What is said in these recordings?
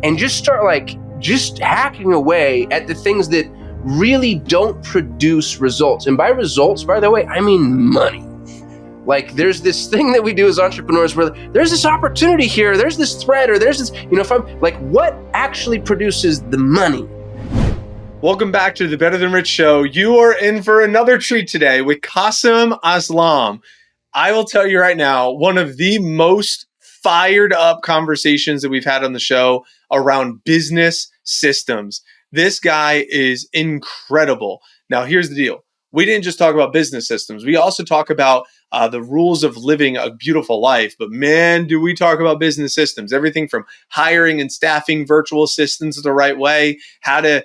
and just start just hacking away at the things that really don't produce results. And by results, by the way, I mean money. Like there's this thing that we do as entrepreneurs where there's this opportunity here, there's this thread, or there's this, if I'm like, what actually produces the money? Welcome back to the Better Than Rich Show. You are in for another treat today with Kasim Aslam. I will tell you right now, one of the most fired up conversations that we've had on the show around business systems. This guy is incredible. Now, here's the deal. We didn't just talk about business systems. We also talk about the rules of living a beautiful life. But man, do we talk about business systems. Everything from hiring and staffing virtual assistants the right way, how to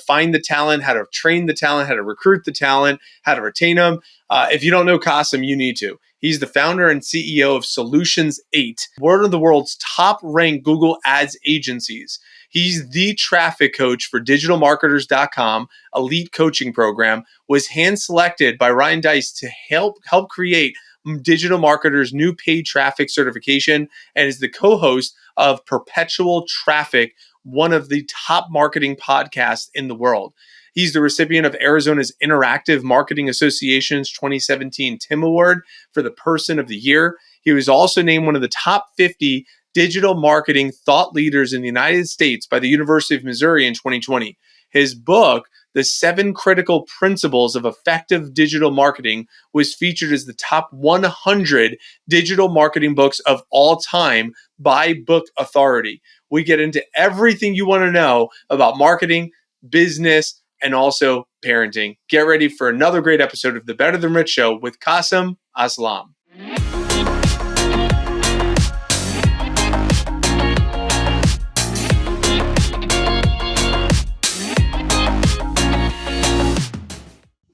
find the talent, how to train the talent, how to recruit the talent, how to retain them. If you don't know Kasim, you need to. He's the founder and CEO of Solutions 8, one of the world's top-ranked Google Ads agencies. He's the traffic coach for digitalmarketers.com, elite coaching program, was hand-selected by Ryan Deiss to help create Digital Marketers' new paid traffic certification, and is the co-host of Perpetual Traffic, one of the top marketing podcasts in the world. He's the recipient of Arizona's Interactive Marketing Association's 2017 Tim Award for the Person of the Year. He was also named one of the top 50 digital marketing thought leaders in the United States by the University of Missouri in 2020. His book, The 7 Critical Principles of Effective Digital Marketing, was featured as the top 100 digital marketing books of all time by Book Authority. We get into everything you want to know about marketing, business, and also parenting. Get ready for another great episode of the Better Than Rich Show with Kasim Aslam.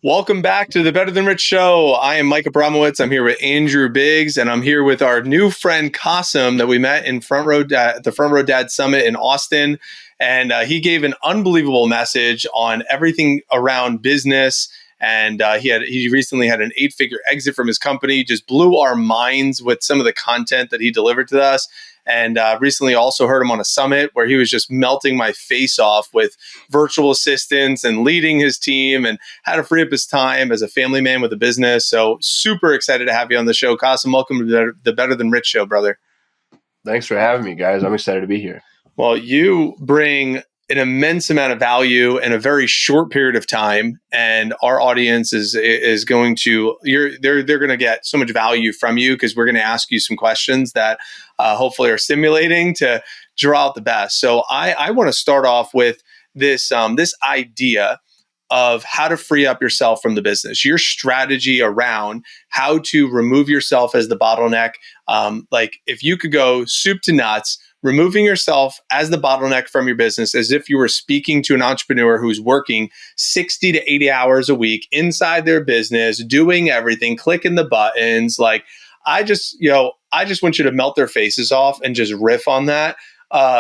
Welcome back to the Better Than Rich Show. I am Mike Abramowitz. I'm here with Andrew Biggs, and I'm here with our new friend Kasim that we met in the Front Row Dad Summit in Austin. And he gave an unbelievable message on everything around business. And he recently had an 8-figure exit from his company. Just blew our minds with some of the content that he delivered to us. And recently also heard him on a summit where he was just melting my face off with virtual assistants and leading his team and how to free up his time as a family man with a business. So super excited to have you on the show. Kasim, welcome to the Better Than Rich Show, brother. Thanks for having me, guys. I'm excited to be here. Well, you bring an immense amount of value in a very short period of time, and our audience is going to they're going to get so much value from you because we're going to ask you some questions that hopefully are stimulating to draw out the best. So I want to start off with this idea of how to free up yourself from the business, your strategy around how to remove yourself as the bottleneck. Like if you could go soup to nuts, removing yourself as the bottleneck from your business as if you were speaking to an entrepreneur who's working 60 to 80 hours a week inside their business, doing everything, clicking the buttons. Like I just want you to melt their faces off and just riff on that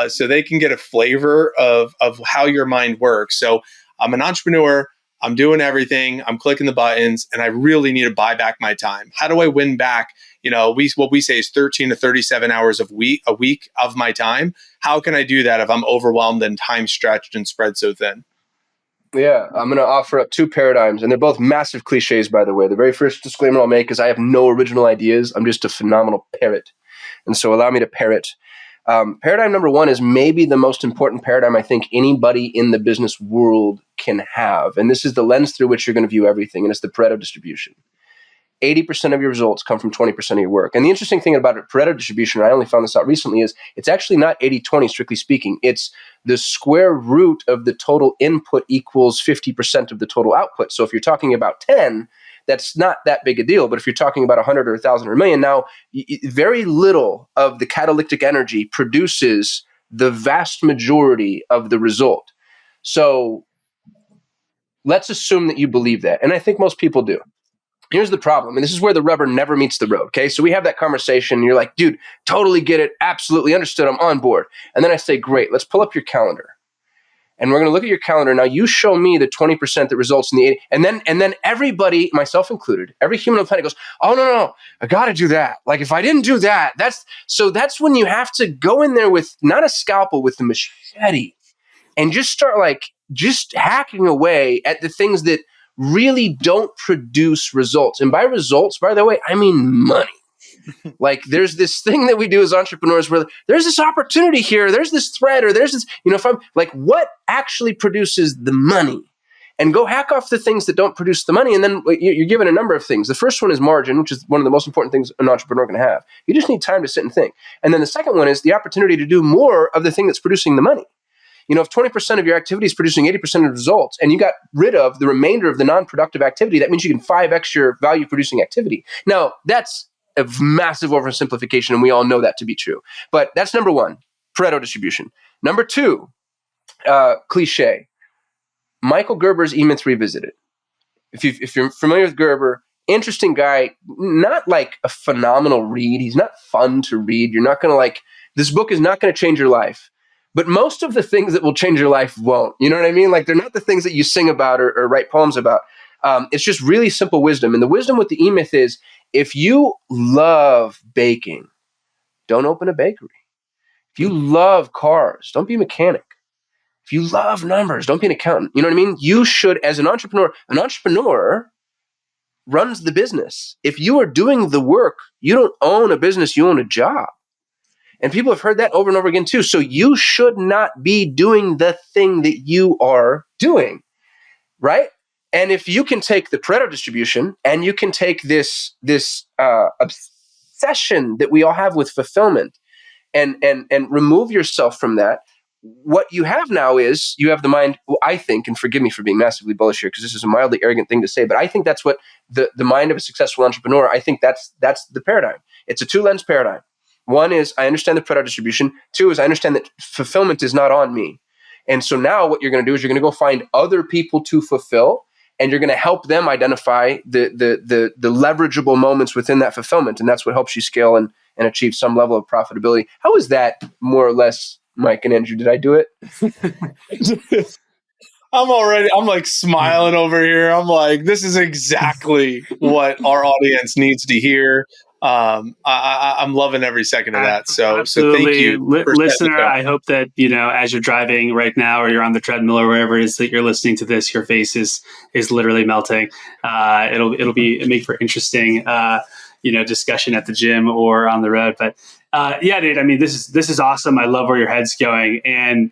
so they can get a flavor of how your mind works. So I'm an entrepreneur. I'm doing everything. I'm clicking the buttons, and I really need to buy back my time. How do I win back? What we say is 13 to 37 hours a week of my time. How can I do that if I'm overwhelmed and time stretched and spread so thin? Yeah, I'm going to offer up 2 paradigms, and they're both massive cliches, by the way. The very first disclaimer I'll make is I have no original ideas. I'm just a phenomenal parrot. And so allow me to parrot. Paradigm number 1 is maybe the most important paradigm I think anybody in the business world can have. And this is the lens through which you're going to view everything, and it's the Pareto distribution. 80% of your results come from 20% of your work. And the interesting thing about Pareto distribution, and I only found this out recently, is it's actually not 80-20, strictly speaking. It's the square root of the total input equals 50% of the total output. So if you're talking about 10, that's not that big a deal. But if you're talking about 100 or 1,000 or a million, now very little of the catalytic energy produces the vast majority of the result. So let's assume that you believe that. And I think most people do. Here's the problem, and this is where the rubber never meets the road, okay? So we have that conversation, and you're like, dude, totally get it, absolutely understood, I'm on board. And then I say, great, let's pull up your calendar. And we're going to look at your calendar. Now you show me the 20% that results in the 80. And then everybody, myself included, every human on the planet goes, oh, no, I got to do that. Like if I didn't do that, that's when you have to go in there with not a scalpel, with the machete, and just start just hacking away at the things that really don't produce results. And by results, by the way, I mean money. Like there's this thing that we do as entrepreneurs where there's this opportunity here, there's this thread, or there's this, if I'm like, what actually produces the money? And go hack off the things that don't produce the money. And then you're given a number of things. The first one is margin, which is one of the most important things an entrepreneur can have. You just need time to sit and think. And then the second one is the opportunity to do more of the thing that's producing the money. If 20% of your activity is producing 80% of the results, and you got rid of the remainder of the non-productive activity, that means you can 5x your value-producing activity. Now, that's a massive oversimplification, and we all know that to be true. But that's number one, Pareto distribution. Number two, cliche, Michael Gerber's E-Myth Revisited. If you're familiar with Gerber, interesting guy, not like a phenomenal read. He's not fun to read. You're not going to this book is not going to change your life. But most of the things that will change your life won't. You know what I mean? Like they're not the things that you sing about or write poems about. It's just really simple wisdom. And the wisdom with the E-Myth is, if you love baking, don't open a bakery. If you love cars, don't be a mechanic. If you love numbers, don't be an accountant. You know what I mean? You should, as an entrepreneur runs the business. If you are doing the work, you don't own a business, you own a job. And people have heard that over and over again too. So you should not be doing the thing that you are doing, right? And if you can take the Pareto distribution and you can take this obsession that we all have with fulfillment and remove yourself from that, what you have now is you have the mind, I think, and forgive me for being massively bullish here because this is a mildly arrogant thing to say, but I think that's what the mind of a successful entrepreneur, I think that's the paradigm. It's a two-lens paradigm. One is I understand the Pareto distribution. Two is I understand that fulfillment is not on me. And so now what you're going to do is you're going to go find other people to fulfill, and you're going to help them identify the leverageable moments within that fulfillment. And that's what helps you scale and achieve some level of profitability. How is that more or less, Mike and Andrew? Did I do it? I'm like smiling over here. I'm like, this is exactly what our audience needs to hear. I'm loving every second of that. So thank you. Listener, I hope that, as you're driving right now or you're on the treadmill or wherever it is that you're listening to this, your face is literally melting. It'll make for interesting, discussion at the gym or on the road. But yeah, dude, I mean, this is awesome. I love where your head's going. And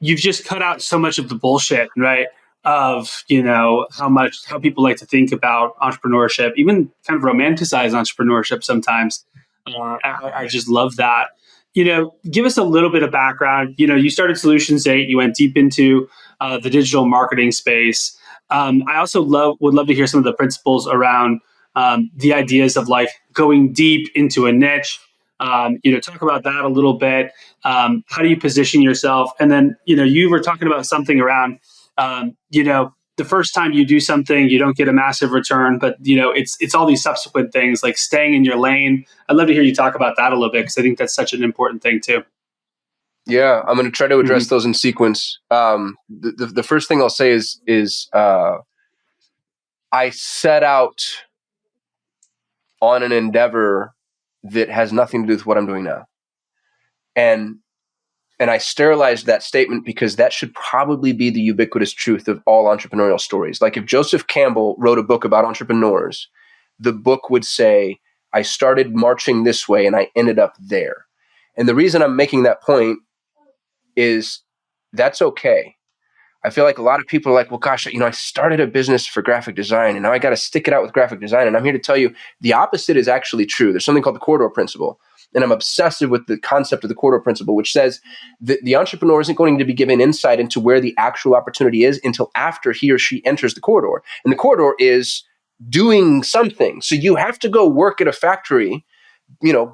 you've just cut out so much of the bullshit, right? Of how people like to think about entrepreneurship, even kind of romanticize entrepreneurship sometimes. I just love that. Give us a little bit of background. You started Solutions 8. You went deep into the digital marketing space. I also would love to hear some of the principles around the ideas of going deep into a niche. Talk about that a little bit. How do you position yourself? And then you were talking about something around. The first time you do something, you don't get a massive return, but it's all these subsequent things like staying in your lane. I'd love to hear you talk about that a little bit because I think that's such an important thing too. Yeah, I'm going to try to address those in sequence. The first thing I'll say is I set out on an endeavor that has nothing to do with what I'm doing now, and I sterilized that statement because that should probably be the ubiquitous truth of all entrepreneurial stories. Like if Joseph Campbell wrote a book about entrepreneurs, the book would say, I started marching this way and I ended up there. And the reason I'm making that point is that's okay. I feel like a lot of people are like, well, gosh, I started a business for graphic design and now I got to stick it out with graphic design. And I'm here to tell you the opposite is actually true. There's something called the corridor principle. And I'm obsessive with the concept of the corridor principle, which says that the entrepreneur isn't going to be given insight into where the actual opportunity is until after he or she enters the corridor. And the corridor is doing something. So you have to go work at a factory,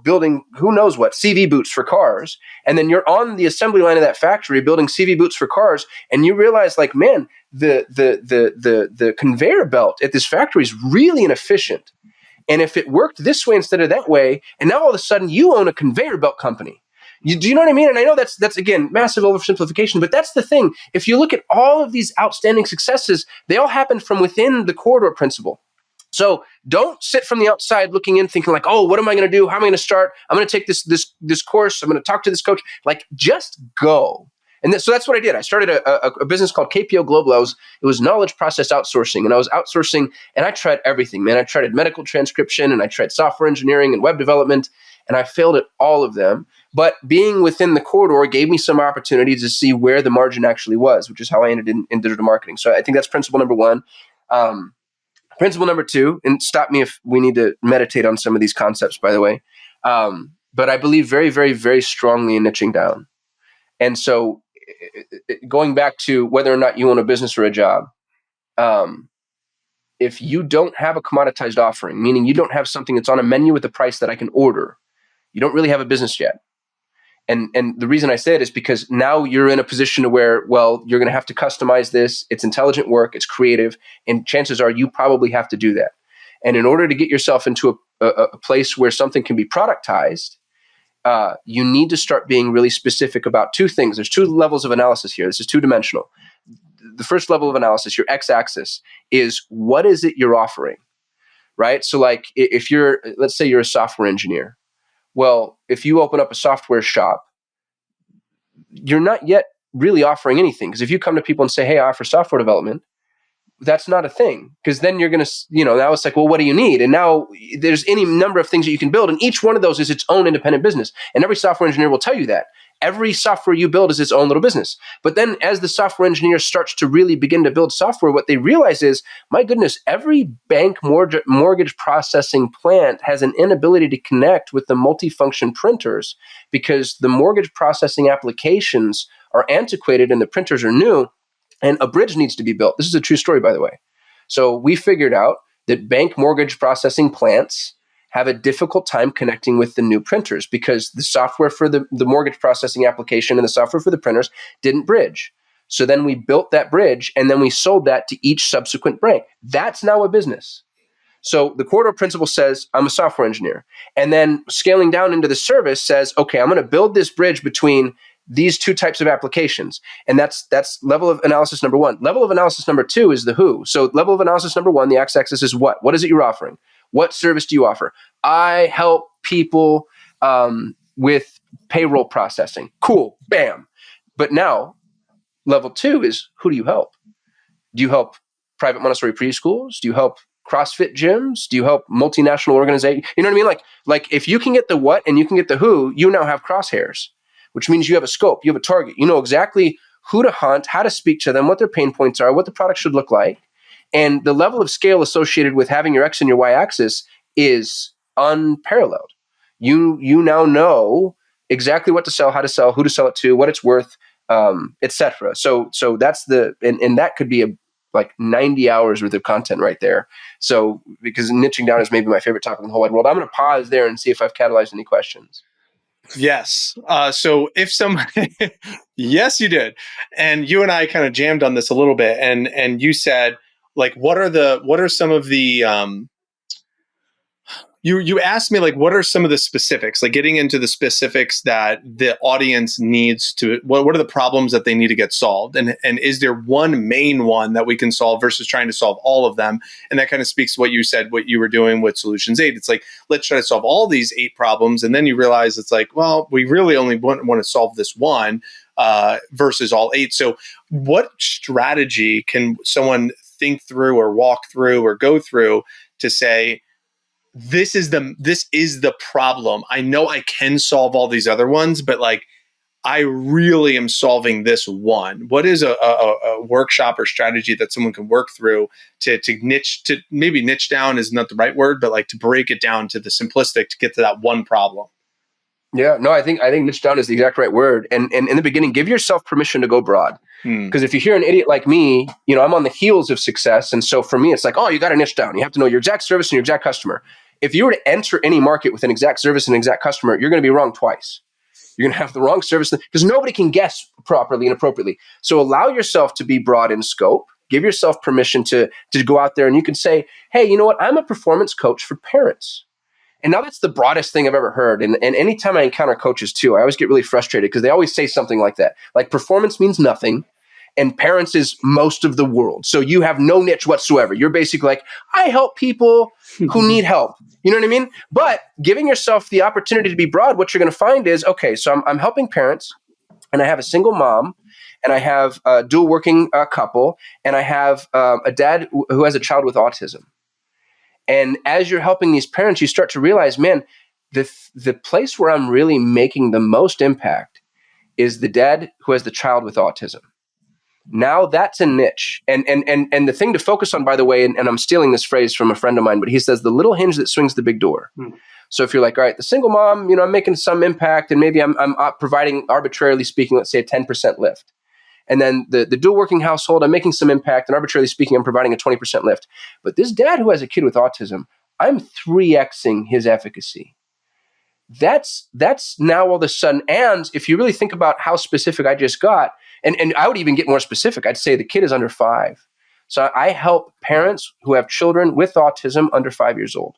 building who knows what, CV boots for cars. And then you're on the assembly line of that factory building CV boots for cars. And you realize man, the conveyor belt at this factory is really inefficient. And if it worked this way instead of that way, and now all of a sudden you own a conveyor belt company, Do you know what I mean? And I know that's again massive oversimplification, but that's the thing. If you look at all of these outstanding successes, they all happened from within the corridor principle. So don't sit from the outside looking in thinking like, oh, what am I going to do? How am I going to start? I'm going to take this course. I'm going to talk to this coach. Like, just go. And so that's what I did. I started a business called KPO Global. It was knowledge process outsourcing, and I was outsourcing, and I tried everything, man. I tried medical transcription, and I tried software engineering and web development, and I failed at all of them. But being within the corridor gave me some opportunities to see where the margin actually was, which is how I ended in digital marketing. So I think that's principle number one. Principle number two, and stop me if we need to meditate on some of these concepts, by the way. But I believe very, very, very strongly in niching down. And so going back to whether or not you own a business or a job, if you don't have a commoditized offering, meaning you don't have something that's on a menu with a price that I can order, you don't really have a business yet. And the reason I say it is because now you're in a position to where, well, you're going to have to customize this. It's intelligent work. It's creative. And chances are you probably have to do that. And in order to get yourself into a place where something can be productized, you need to start being really specific about two things. There's two levels of analysis here. This is two-dimensional. The first level of analysis, your x-axis, is what is it you're offering, right? So like if let's say you're a software engineer. Well, if you open up a software shop, you're not yet really offering anything. Because if you come to people and say, hey, I offer software development, that's not a thing. Because then you're going to, now it's like, well, what do you need? And now there's any number of things that you can build. And each one of those is its own independent business. And every software engineer will tell you that. Every software you build is its own little business. But then as the software engineer starts to really begin to build software, what they realize is, my goodness, every bank mortgage processing plant has an inability to connect with the multifunction printers because the mortgage processing applications are antiquated and the printers are new, and a bridge needs to be built. This is a true story, by the way. So we figured out that bank mortgage processing plants have a difficult time connecting with the new printers because the software for the mortgage processing application and the software for the printers didn't bridge. So then we built that bridge and then we sold that to each subsequent bank. That's now a business. So the corridor principle says, I'm a software engineer. And then scaling down into the service says, okay, I'm going to build this bridge between these two types of applications. And that's level of analysis number one. Level of analysis number two is the who. So level of analysis number one, the x-axis is what? What is it you're offering? What service do you offer? I help people with payroll processing. Cool. Bam. But now level two is, who do you help? Do you help private Montessori preschools? Do you help CrossFit gyms? Do you help multinational organizations? You know what I mean? Like if you can get the what and you can get the who, you now have crosshairs, which means you have a scope, you have a target. You know exactly who to hunt, how to speak to them, what their pain points are, what the product should look like. And the level of scale associated with having your X and your Y axis is unparalleled. You now know exactly what to sell, how to sell, who to sell it to, what it's worth, etc. So that's and that could be like 90 hours worth of content right there. So because niching down is maybe my favorite topic in the whole wide world. I'm going to pause there and see if I've catalyzed any questions. Yes. So if somebody, yes, you did. And you and I kind of jammed on this a little bit. And you said, like, what are some of the, you asked me, like, what are some of the specifics, like getting into the specifics that the audience needs to, what are the problems that they need to get solved? And is there one main one that we can solve versus trying to solve all of them? And that kind of speaks to what you said, what you were doing with Solutions 8. It's like, let's try to solve all these 8 problems. And then you realize it's like, well, we really only want to solve this one versus all 8. So what strategy can someone think through or walk through or go through to say, this is the problem. I know I can solve all these other ones, but like, I really am solving this one. What is a workshop or strategy that someone can work through to maybe niche down is not the right word, but like to break it down to the simplistic to get to that one problem? Yeah, no, I think niche down is the exact right word. And in the beginning, give yourself permission to go broad. Because if you hear an idiot like me, I'm on the heels of success. And so for me, it's like, oh, you got to niche down. You have to know your exact service and your exact customer. If you were to enter any market with an exact service and an exact customer, you're going to be wrong twice. You're going to have the wrong service because nobody can guess properly and appropriately. So allow yourself to be broad in scope. Give yourself permission to go out there and you can say, hey, you know what? I'm a performance coach for parents. And now that's the broadest thing I've ever heard. And anytime I encounter coaches too, I always get really frustrated because they always say something like that. Like performance means nothing and parents is most of the world. So you have no niche whatsoever. You're basically like, I help people who need help. You know what I mean? But giving yourself the opportunity to be broad, what you're going to find is, okay, so I'm helping parents and I have a single mom and I have a dual working couple and I have a dad who has a child with autism. And as you're helping these parents, you start to realize, man, the place where I'm really making the most impact is the dad who has the child with autism. Now that's a niche. And the thing to focus on, by the way, and I'm stealing this phrase from a friend of mine, but he says the little hinge that swings the big door. So if you're like, all right, the single mom, I'm making some impact and maybe I'm providing, arbitrarily speaking, let's say a 10% lift. And then the dual working household, I'm making some impact and arbitrarily speaking, I'm providing a 20% lift. But this dad who has a kid with autism, I'm 3Xing his efficacy. That's now all of a sudden. And if you really think about how specific I just got, and I would even get more specific, I'd say the kid is under 5. So I help parents who have children with autism under 5 years old.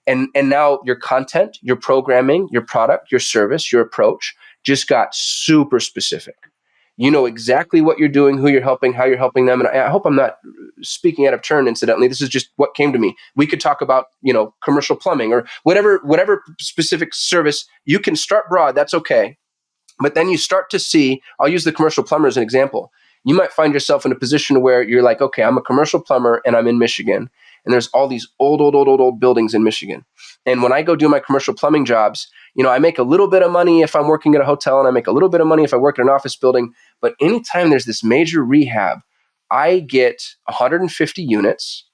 And now your content, your programming, your product, your service, your approach just got super specific. You know exactly what you're doing, who you're helping, how you're helping them. And I hope I'm not speaking out of turn, incidentally. This is just what came to me. We could talk about, commercial plumbing or whatever specific service. You can start broad. That's okay. But then you start to see, I'll use the commercial plumber as an example. You might find yourself in a position where you're like, okay, I'm a commercial plumber and I'm in Michigan. And there's all these old buildings in Michigan. And when I go do my commercial plumbing jobs, I make a little bit of money if I'm working at a hotel and I make a little bit of money if I work in an office building. But anytime there's this major rehab, I get 150 units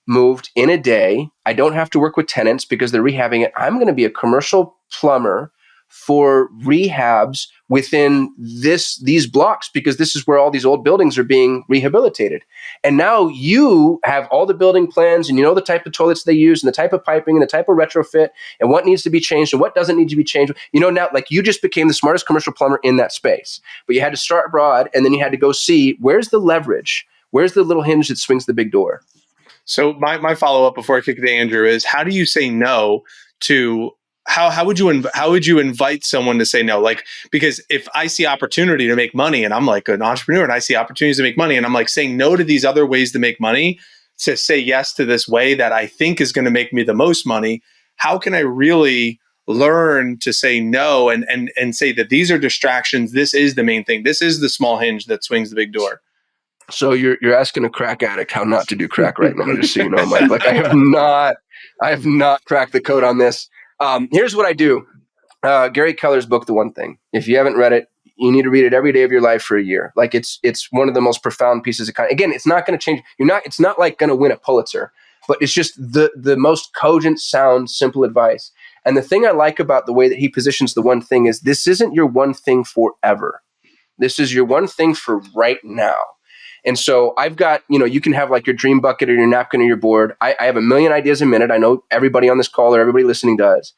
moved in a day. I don't have to work with tenants because they're rehabbing it. I'm going to be a commercial plumber for rehabs within these blocks because this is where all these old buildings are being rehabilitated. And now you have all the building plans and you know the type of toilets they use and the type of piping and the type of retrofit and what needs to be changed and what doesn't need to be changed. Now like you just became the smartest commercial plumber in that space. But you had to start broad and then you had to go see where's the leverage, where's the little hinge that swings the big door. So my follow-up before I kick it to Andrew is, how do you say no to how would you invite someone to say no? Like, because if I see opportunity to make money and I'm like an entrepreneur and I see opportunities to make money and I'm like saying no to these other ways to make money, to say yes to this way that I think is going to make me the most money, how can I really learn to say no and say that these are distractions? This is the main thing. This is the small hinge that swings the big door. So you're asking a crack addict how not to do crack right now, just so you know, Mike. Like I have not cracked the code on this. Here's what I do. Gary Keller's book, The One Thing. If you haven't read it, you need to read it every day of your life for a year. Like it's one of the most profound pieces of content. Again, it's not going to change. It's not like going to win a Pulitzer, but it's just the most cogent, sound, simple advice. And the thing I like about the way that he positions The One Thing is this isn't your one thing forever. This is your one thing for right now. And so I've got, you can have like your dream bucket or your napkin or your board. I have a million ideas a minute. I know everybody on this call or everybody listening does.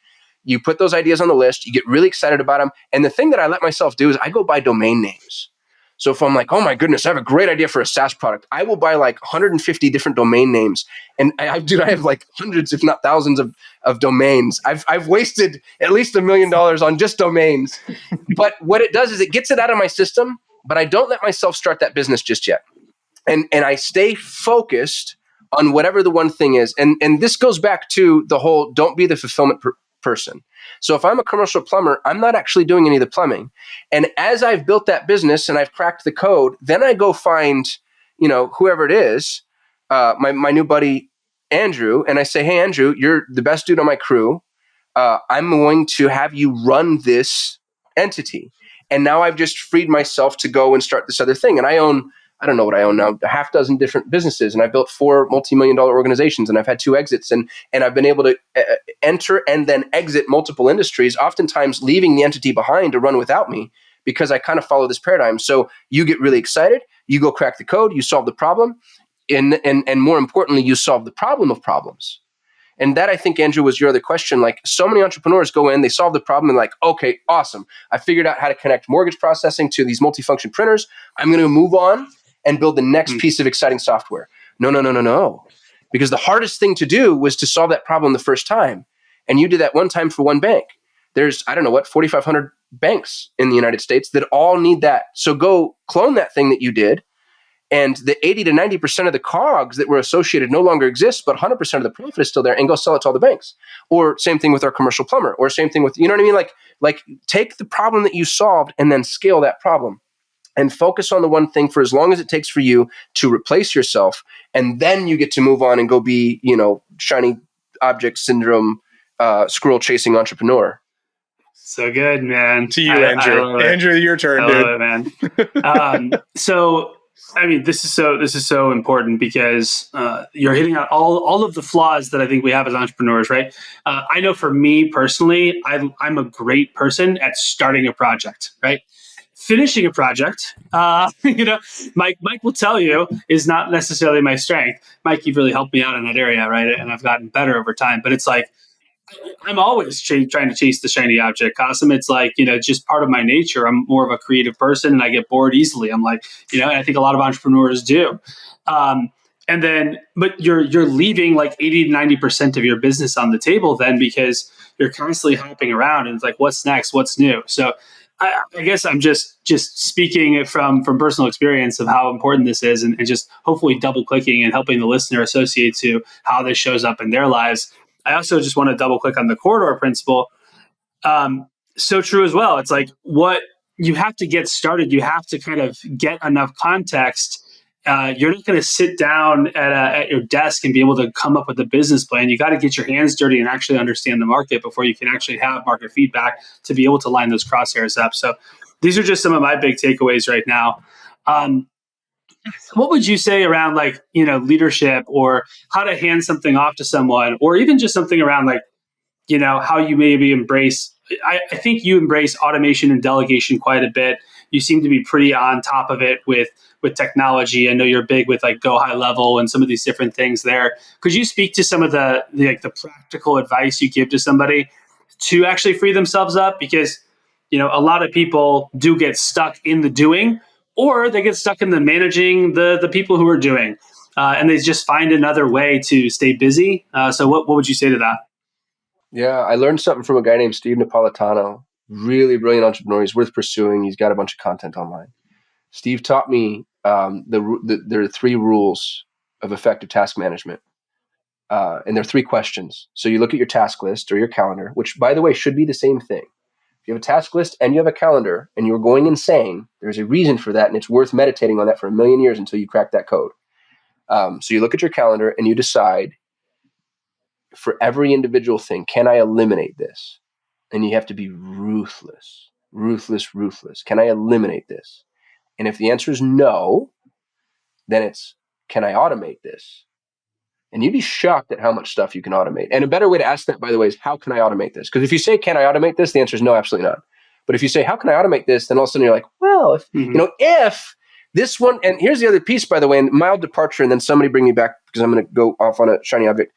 You put those ideas on the list, you get really excited about them. And the thing that I let myself do is I go buy domain names. So if I'm like, oh my goodness, I have a great idea for a SaaS product, I will buy like 150 different domain names. And I have like hundreds, if not thousands of domains. I've wasted at least $1 million on just domains. But what it does is it gets it out of my system, but I don't let myself start that business just yet. And I stay focused on whatever the one thing is. And this goes back to the whole don't be the fulfillment person. So if I'm a commercial plumber, I'm not actually doing any of the plumbing. And as I've built that business and I've cracked the code, then I go find, whoever it is, my new buddy, Andrew, and I say, hey, Andrew, you're the best dude on my crew. I'm going to have you run this entity. And now I've just freed myself to go and start this other thing. And I don't know what I own now, a half dozen different businesses. And I built 4 multi-million-dollar organizations and I've had 2 exits and I've been able to enter and then exit multiple industries, oftentimes leaving the entity behind to run without me because I kind of follow this paradigm. So you get really excited, you go crack the code, you solve the problem. And more importantly, you solve the problem of problems. And that, I think, Andrew, was your other question. Like so many entrepreneurs go in, they solve the problem and like, okay, awesome. I figured out how to connect mortgage processing to these multifunction printers. I'm going to move on and build the next piece of exciting software. No. Because the hardest thing to do was to solve that problem the first time. and you did that one time for one bank. There's, I don't know what, 4,500 banks in the United States that all need that. So go clone that thing that you did, and the 80 to 90% of the cogs that were associated no longer exist, but 100% of the profit is still there, and go sell it to all the banks. Or same thing with our commercial plumber, or same thing with, you know what I mean? Like take the problem that you solved and then scale that problem. And focus on the one thing for as long as it takes for you to replace yourself. And then you get to move on and go be, shiny object syndrome, squirrel chasing entrepreneur. So good, man. To you, Andrew. Andrew, your turn, I love it, man. So, I mean, this is so important because you're hitting out all of the flaws that I think we have as entrepreneurs, right? I know for me personally, I'm a great person at starting a project, right? Finishing a project, Mike will tell you, is not necessarily my strength. Mike, you've really helped me out in that area, right? And I've gotten better over time. But it's like, I'm always trying to chase the shiny object, Kasim. It's like, just part of my nature. I'm more of a creative person and I get bored easily. I'm like, and I think a lot of entrepreneurs do. But you're leaving like 80 to 90% of your business on the table then, because you're constantly hopping around and it's like, what's next? What's new? So I guess I'm just speaking from personal experience of how important this is, and just hopefully double clicking and helping the listener associate to how this shows up in their lives. I also just want to double click on the corridor principle. So true as well. It's like, what you have to get started. You have to kind of get enough context. You're not going to sit down at your desk and be able to come up with a business plan. You got to get your hands dirty and actually understand the market before you can actually have market feedback to be able to line those crosshairs up. So these are just some of my big takeaways right now. What would you say around leadership, or how to hand something off to someone, or even just something around how you maybe embrace, I think you embrace automation and delegation quite a bit. You seem to be pretty on top of it with technology. I know you're big with Go High Level and some of these different things there. Could you speak to some of the practical advice you give to somebody to actually free themselves up? Because, a lot of people do get stuck in the doing, or they get stuck in the managing the people who are doing, and they just find another way to stay busy. So what would you say to that? Yeah, I learned something from a guy named Steve Napolitano. Really brilliant entrepreneur. He's worth pursuing. He's got a bunch of content online. Steve taught me there are 3 rules of effective task management. And there are 3 questions. So you look at your task list or your calendar, which, by the way, should be the same thing. If you have a task list and you have a calendar and you're going insane, there's a reason for that, and it's worth meditating on that for 1,000,000 years until you crack that code. So you look at your calendar and you decide, for every individual thing, can I eliminate this? And you have to be ruthless. Can I eliminate this? And if the answer is no, then it's, can I automate this? And you'd be shocked at how much stuff you can automate. And a better way to ask that, by the way, is how can I automate this? Because if you say, can I automate this? The answer is no, absolutely not. But if you say, how can I automate this? Then all of a sudden you're like, well, if this one, and here's the other piece, by the way, and mild departure, and then somebody bring me back because I'm going to go off on a shiny object.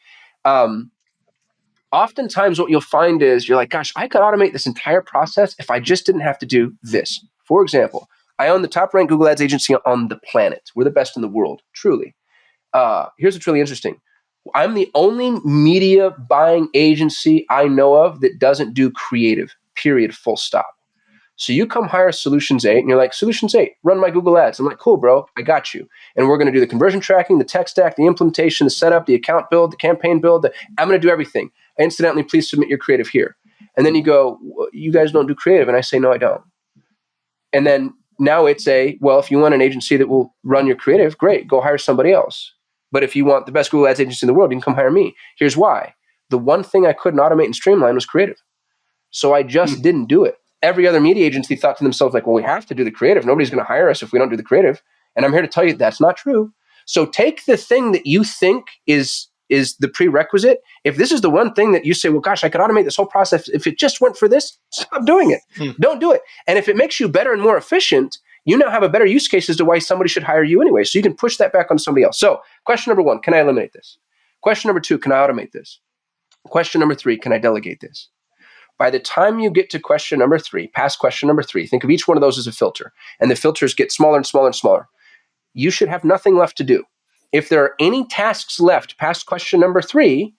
Oftentimes what you'll find is you're like, gosh, I could automate this entire process if I just didn't have to do this. For example, I own the top ranked Google Ads agency on the planet. We're the best in the world, truly. Here's what's really interesting. I'm the only media buying agency I know of that doesn't do creative, period, full stop. So you come hire Solutions 8 and you're like, Solutions 8, run my Google Ads. I'm like, cool, bro, I got you. And we're going to do the conversion tracking, the tech stack, the implementation, the setup, the account build, the campaign build. I'm going to do everything. Incidentally, please submit your creative here. And then you go, you guys don't do creative. And I say, no, I don't. And then now it's well, if you want an agency that will run your creative, great, go hire somebody else. But if you want the best Google Ads agency in the world, you can come hire me. Here's why. The one thing I couldn't automate and streamline was creative. So I just didn't do it. Every other media agency thought to themselves, like, well, we have to do the creative. Nobody's going to hire us if we don't do the creative. And I'm here to tell you that's not true. So take the thing that you think is the prerequisite. If this is the one thing that you say, well, gosh, I could automate this whole process. If it just went for this, stop doing it. Don't do it. And if it makes you better and more efficient, you now have a better use case as to why somebody should hire you anyway. So you can push that back on somebody else. So question number 1, can I eliminate this? Question number 2, can I automate this? Question number 3, can I delegate this? By the time you get to question number 3, past question number 3, think of each one of those as a filter. And the filters get smaller and smaller and smaller. You should have nothing left to do. If there are any tasks left past question number 3,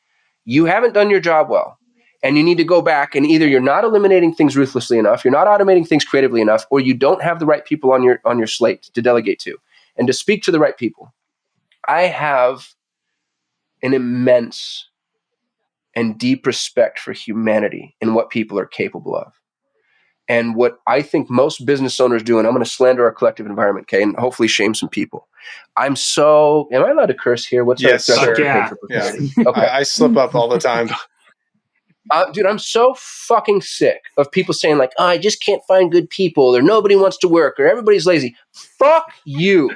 you haven't done your job well. And you need to go back, and either you're not eliminating things ruthlessly enough, you're not automating things creatively enough, or you don't have the right people on your slate to delegate to and to speak to the right people. I have an immense and deep respect for humanity and what people are capable of. And what I think most business owners do, and I'm going to slander our collective environment, okay, and hopefully shame some people. Am I allowed to curse here? What's yes, our sir. Yeah. for profanity? Yeah. Okay. I slip up all the time. Dude, I'm so fucking sick of people saying like, I just can't find good people, or nobody wants to work, or everybody's lazy. Fuck you.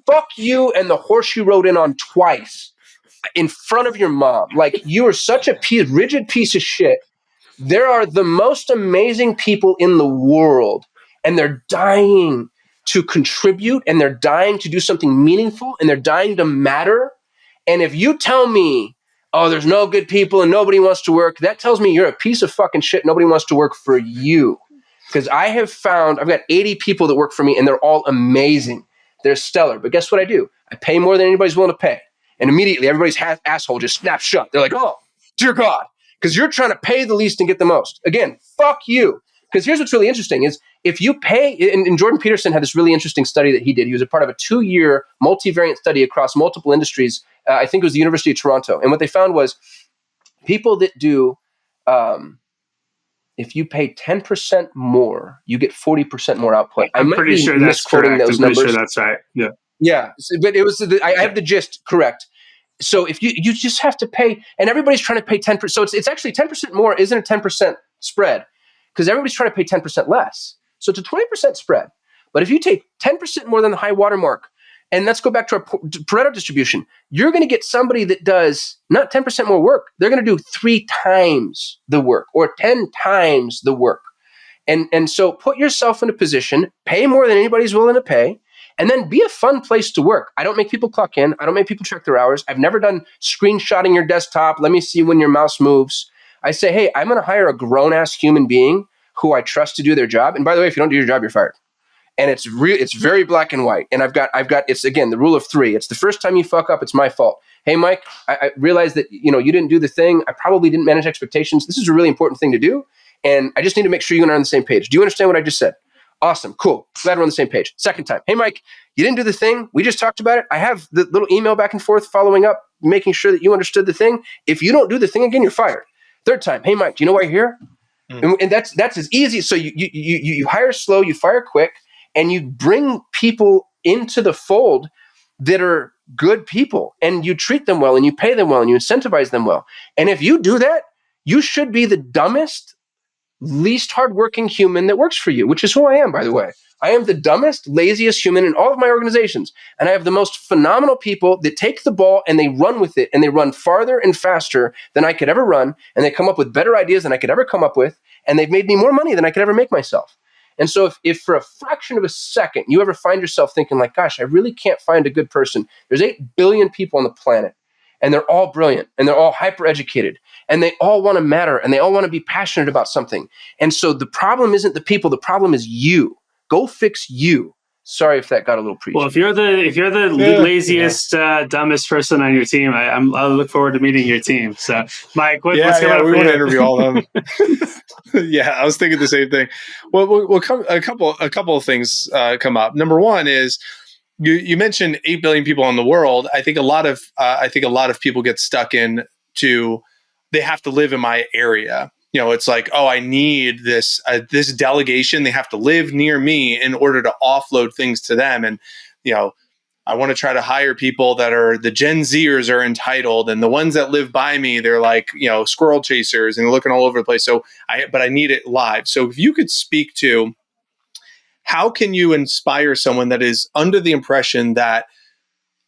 Fuck you and the horse you rode in on twice in front of your mom. Like, you are such a rigid piece of shit. There are the most amazing people in the world, and they're dying to contribute, and they're dying to do something meaningful, and they're dying to matter. And if you tell me, oh, there's no good people and nobody wants to work, that tells me you're a piece of fucking shit. Nobody wants to work for you. Because I've got 80 people that work for me, and they're all amazing. They're stellar. But guess what I do? I pay more than anybody's willing to pay. And immediately everybody's asshole just snaps shut. They're like, oh, dear God. Because you're trying to pay the least and get the most. Again, fuck you. Because here's what's really interesting is if you pay, and Jordan Peterson had this really interesting study that he did. He was a part of a 2-year multivariate study across multiple industries. I think it was the University of Toronto. And what they found was people that do, if you pay 10% more, you get 40% more output. I'm pretty sure that's correct. Those numbers. Sure that's right. Yeah. Yeah. But it was, I have the gist correct. So if you just have to pay, and everybody's trying to pay 10%. So it's actually 10% more isn't a 10% spread, because everybody's trying to pay 10% less. So it's a 20% spread. But if you take 10% more than the high water mark, and let's go back to our Pareto distribution, you're going to get somebody that does not 10% more work. They're going to do 3 times the work or 10 times the work. And so put yourself in a position, pay more than anybody's willing to pay, and then be a fun place to work. I don't make people clock in. I don't make people check their hours. I've never done screenshotting your desktop. Let me see when your mouse moves. I say, hey, I'm going to hire a grown-ass human being who I trust to do their job. And by the way, if you don't do your job, you're fired. And it's very black and white. And I've got it's, again, the rule of 3. It's the first time you fuck up, it's my fault. Hey, Mike, I realized that you didn't do the thing. I probably didn't manage expectations. This is a really important thing to do. And I just need to make sure you and I are on the same page. Do you understand what I just said? Awesome. Cool. Glad we're on the same page. Second time. Hey, Mike, you didn't do the thing. We just talked about it. I have the little email back and forth following up, making sure that you understood the thing. If you don't do the thing again, you're fired. Third time. Hey, Mike, do you know why you're here? And that's as easy. So you hire slow, you fire quick, and you bring people into the fold that are good people, and you treat them well, and you pay them well, and you incentivize them well. And if you do that, you should be the dumbest, least hardworking human that works for you, which is who I am, by the way. I am the dumbest, laziest human in all of my organizations. And I have the most phenomenal people that take the ball and they run with it, and they run farther and faster than I could ever run. And they come up with better ideas than I could ever come up with. And they've made me more money than I could ever make myself. And so if for a fraction of a second you ever find yourself thinking like, gosh, I really can't find a good person. There's 8 billion people on the planet, and they're all brilliant, and they're all hyper educated, and they all want to matter, and they all want to be passionate about something. And so the problem isn't the people, the problem is you. Go fix you. Sorry if that got a little preachy. Well, if you're the laziest, dumbest person on your team, I look forward to meeting your team. So, Mike, what's coming up? We want to interview all of them. Yeah, I was thinking the same thing. Well, a couple of things come up. Number one is you mentioned 8 billion people in the world. I think a lot of people get stuck in to they have to live in my area. It's like, oh, I need this delegation. They have to live near me in order to offload things to them. And, I want to try to hire people that are the Gen Zers are entitled, and the ones that live by me, they're like, squirrel chasers and they're looking all over the place. But I need it live. So if you could speak to how can you inspire someone that is under the impression that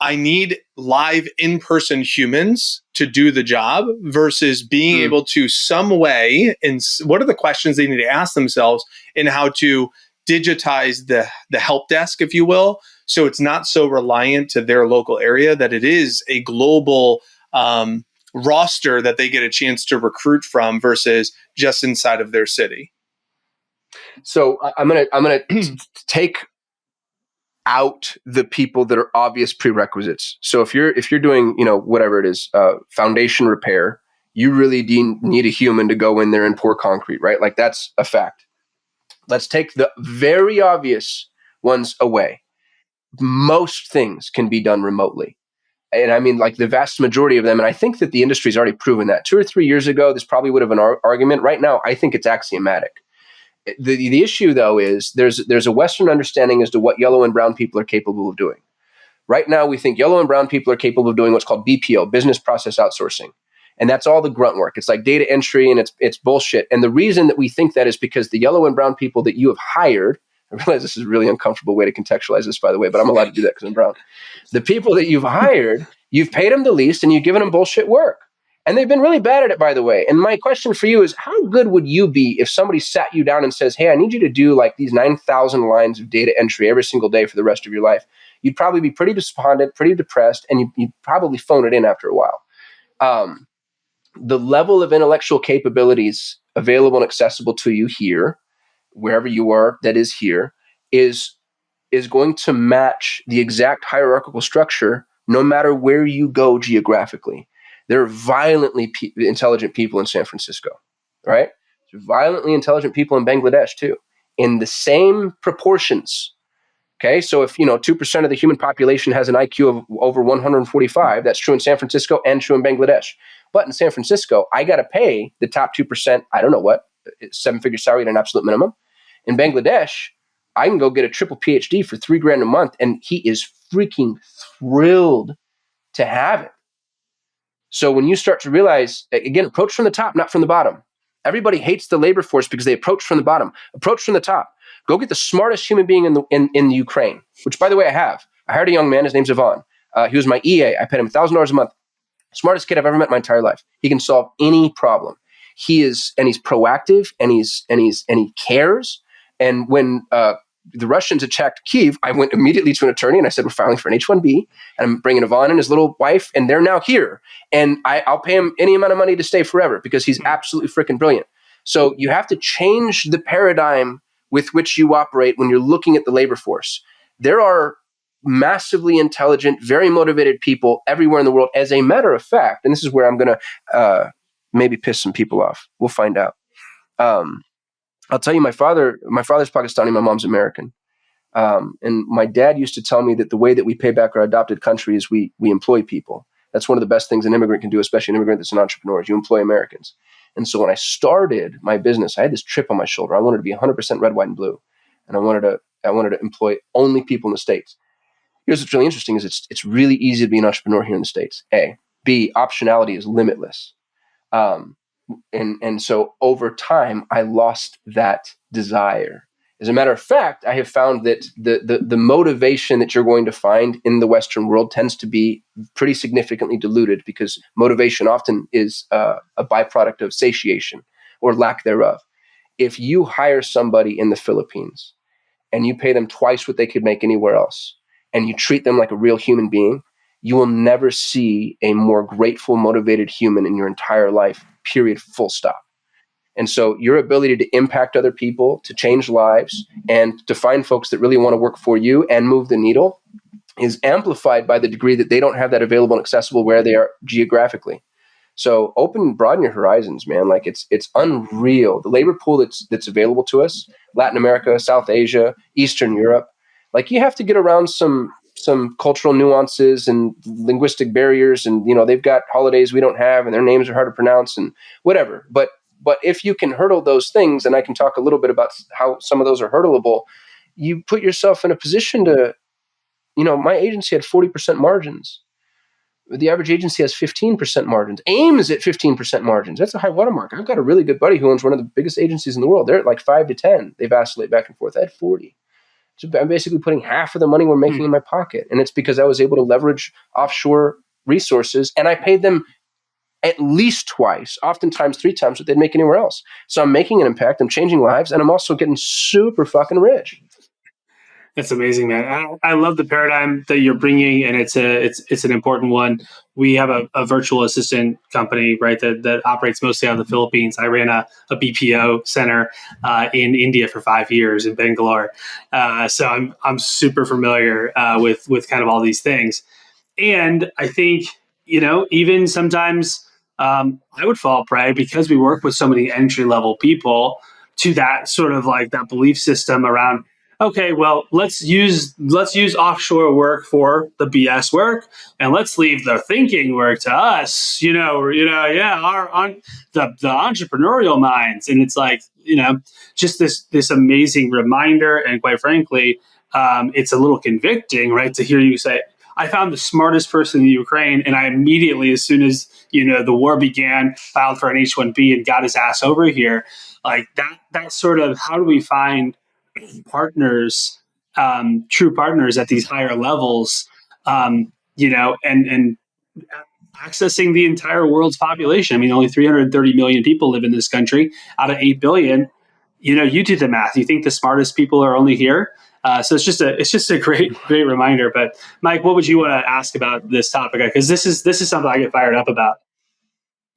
I need live in-person humans to do the job versus being able to some way, and what are the questions they need to ask themselves in how to digitize the help desk, if you will, so it's not so reliant to their local area, that it is a global roster that they get a chance to recruit from versus just inside of their city. So I'm gonna take out the people that are obvious prerequisites. So if you're doing, whatever it is, foundation repair you really need a human to go in there and pour concrete, right? Like that's a fact. Let's take the very obvious ones away. Most things can be done remotely. And I mean, like the vast majority of them. And I think that the industry's already proven that. 2 or 3 years ago, this probably would have been an argument. Right now, I think it's axiomatic. The issue, though, is there's a Western understanding as to what yellow and brown people are capable of doing. Right now, we think yellow and brown people are capable of doing what's called BPO, business process outsourcing. And that's all the grunt work. It's like data entry, and it's bullshit. And the reason that we think that is because the yellow and brown people that you have hired, I realize this is a really uncomfortable way to contextualize this, by the way, but I'm allowed to do that because I'm brown. The people that you've hired, you've paid them the least and you've given them bullshit work. And they've been really bad at it, by the way. And my question for you is, how good would you be if somebody sat you down and says, hey, I need you to do like these 9,000 lines of data entry every single day for the rest of your life? You'd probably be pretty despondent, pretty depressed, and you'd probably phone it in after a while. The level of intellectual capabilities available and accessible to you here, wherever you are that is here, is going to match the exact hierarchical structure no matter where you go geographically. There are violently intelligent people in San Francisco, right? There's violently intelligent people in Bangladesh too, in the same proportions. Okay, so if 2% of the human population has an IQ of over 145, that's true in San Francisco and true in Bangladesh. But in San Francisco, I got to pay the top 2%, I don't know what, 7-figure salary at an absolute minimum. In Bangladesh, I can go get a triple PhD for $3,000 a month, and he is freaking thrilled to have it. So when you start to realize, again, approach from the top, not from the bottom. Everybody hates the labor force because they approach from the bottom. Approach from the top. Go get the smartest human being in the Ukraine, which, by the way, I have. I hired a young man. His name's Ivan. He was my EA. I paid him $1,000 a month. Smartest kid I've ever met in my entire life. He can solve any problem. He's proactive, and he cares. And when the Russians attacked Kyiv, I went immediately to an attorney and I said, we're filing for an H-1B, and I'm bringing Ivan and his little wife, and they're now here. And I'll pay him any amount of money to stay forever because he's absolutely freaking brilliant. So you have to change the paradigm with which you operate when you're looking at the labor force. There are massively intelligent, very motivated people everywhere in the world. As a matter of fact, and this is where I'm going to maybe piss some people off. We'll find out. I'll tell you, my father's Pakistani, my mom's American. And my dad used to tell me that the way that we pay back our adopted country is we employ people. That's one of the best things an immigrant can do, especially an immigrant that's an entrepreneur, is you employ Americans. And so when I started my business, I had this chip on my shoulder. I wanted to be 100% red, white, and blue. And I wanted to employ only people in the States. Here's what's really interesting is it's really easy to be an entrepreneur here in the States, A. B, optionality is limitless. And so over time, I lost that desire. As a matter of fact, I have found that the motivation that you're going to find in the Western world tends to be pretty significantly diluted because motivation often is a byproduct of satiation or lack thereof. If you hire somebody in the Philippines and you pay them twice what they could make anywhere else, and you treat them like a real human being, you will never see a more grateful, motivated human in your entire life, period, full stop. And so your ability to impact other people, to change lives, and to find folks that really want to work for you and move the needle is amplified by the degree that they don't have that available and accessible where they are geographically. So broaden your horizons, man. Like it's unreal. The labor pool that's available to us, Latin America, South Asia, Eastern Europe, like you have to get around some cultural nuances and linguistic barriers, and they've got holidays we don't have, and their names are hard to pronounce, and whatever. But if you can hurdle those things, and I can talk a little bit about how some of those are hurdleable, you put yourself in a position to, my agency had 40% margins. The average agency has 15% margins. AIM is at 15% margins. That's a high watermark. I've got a really good buddy who owns one of the biggest agencies in the world. They're at like 5 to 10. They vacillate back and forth. I had 40. So I'm basically putting half of the money we're making in my pocket. And it's because I was able to leverage offshore resources, and I paid them at least twice, oftentimes 3 times what they'd make anywhere else. So I'm making an impact, I'm changing lives, and I'm also getting super fucking rich. That's amazing, man. I love the paradigm that you're bringing, and it's an important one. We have a virtual assistant company, right, that operates mostly out of the Philippines. I ran a BPO center in India for 5 years in Bangalore, so I'm super familiar with kind of all these things. And I think even sometimes I would fall prey because we work with so many entry level people to that sort of like that belief system around. Okay, well, let's use offshore work for the BS work, and let's leave the thinking work to us. Yeah, the entrepreneurial minds, and it's like just this amazing reminder, and quite frankly, it's a little convicting, right, to hear you say, I found the smartest person in Ukraine, and I immediately, as soon as the war began, filed for an H-1B and got his ass over here. Like that sort of, how do we find partners, true partners at these higher levels, and accessing the entire world's population. I mean, only 330 million people live in this country out of 8 billion. You do the math. You think the smartest people are only here? So it's just a great reminder. But Mike, what would you want to ask about this topic? Because this is something I get fired up about.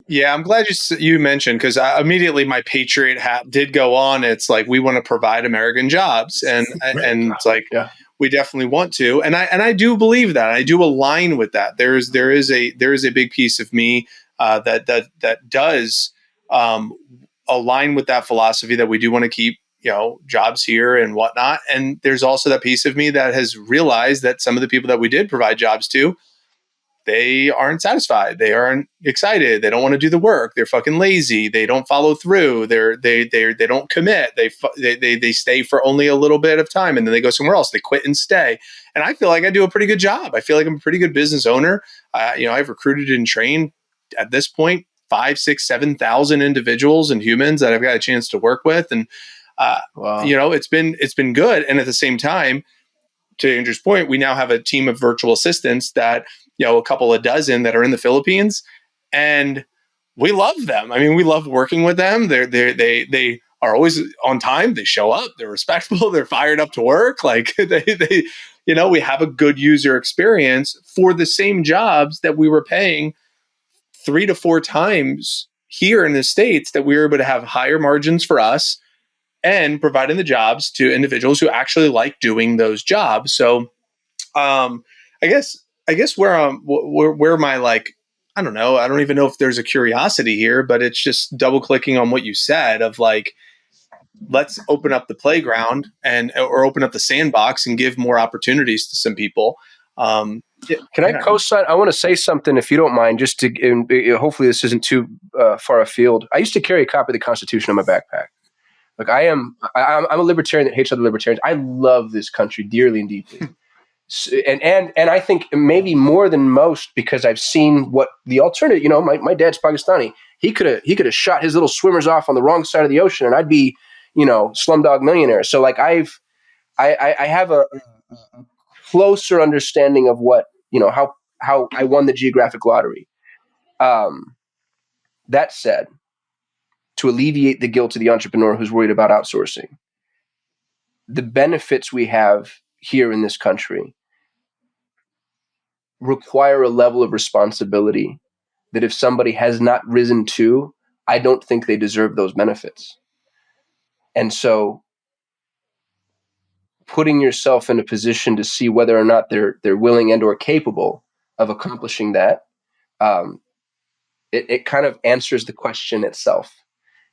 Yeah, I'm glad you mentioned, because immediately my Patriot hat did go on. It's like, we want to provide American jobs, and it's like, yeah, we definitely want to, and I do believe that. I do align with that. There is a big piece of me that does align with that philosophy, that we do want to keep jobs here and whatnot. And there's also that piece of me that has realized that some of the people that we did provide jobs to, they aren't satisfied. They aren't excited. They don't want to do the work. They're fucking lazy. They don't follow through. They don't commit. They stay for only a little bit of time, and then they go somewhere else. They quit and stay. And I feel like I do a pretty good job. I feel like I'm a pretty good business owner. I've recruited and trained at this point 5, 6, 7,000 individuals and humans that I've got a chance to work with, and wow. It's been good. And at the same time, to Andrew's point, we now have a team of virtual assistants that, a couple of dozen that are in the Philippines, and we love them. I mean, we love working with them. They are always on time. They show up. They're respectful. They're fired up to work. Like we have a good user experience for the same jobs that we were paying 3 to 4 times here in the States, that we were able to have higher margins for us and providing the jobs to individuals who actually like doing those jobs. So, I guess where my, like, I don't know. I don't even know if there's a curiosity here, but it's just double clicking on what you said of like, let's open up the playground or open up the sandbox and give more opportunities to some people. Can I co-sign? I want to say something, if you don't mind, just to hopefully this isn't too far afield. I used to carry a copy of the Constitution in my backpack. Like I'm a libertarian that hates other libertarians. I love this country dearly and deeply. And I think maybe more than most, because I've seen what the alternative, my dad's Pakistani. He could have shot his little swimmers off on the wrong side of the ocean, and I'd be, Slumdog Millionaire. So like I have a closer understanding of what, how I won the geographic lottery. That said, to alleviate the guilt of the entrepreneur who's worried about outsourcing, the benefits we have here in this country require a level of responsibility that if somebody has not risen to, I don't think they deserve those benefits. And so putting yourself in a position to see whether or not they're willing and or capable of accomplishing that, it kind of answers the question itself,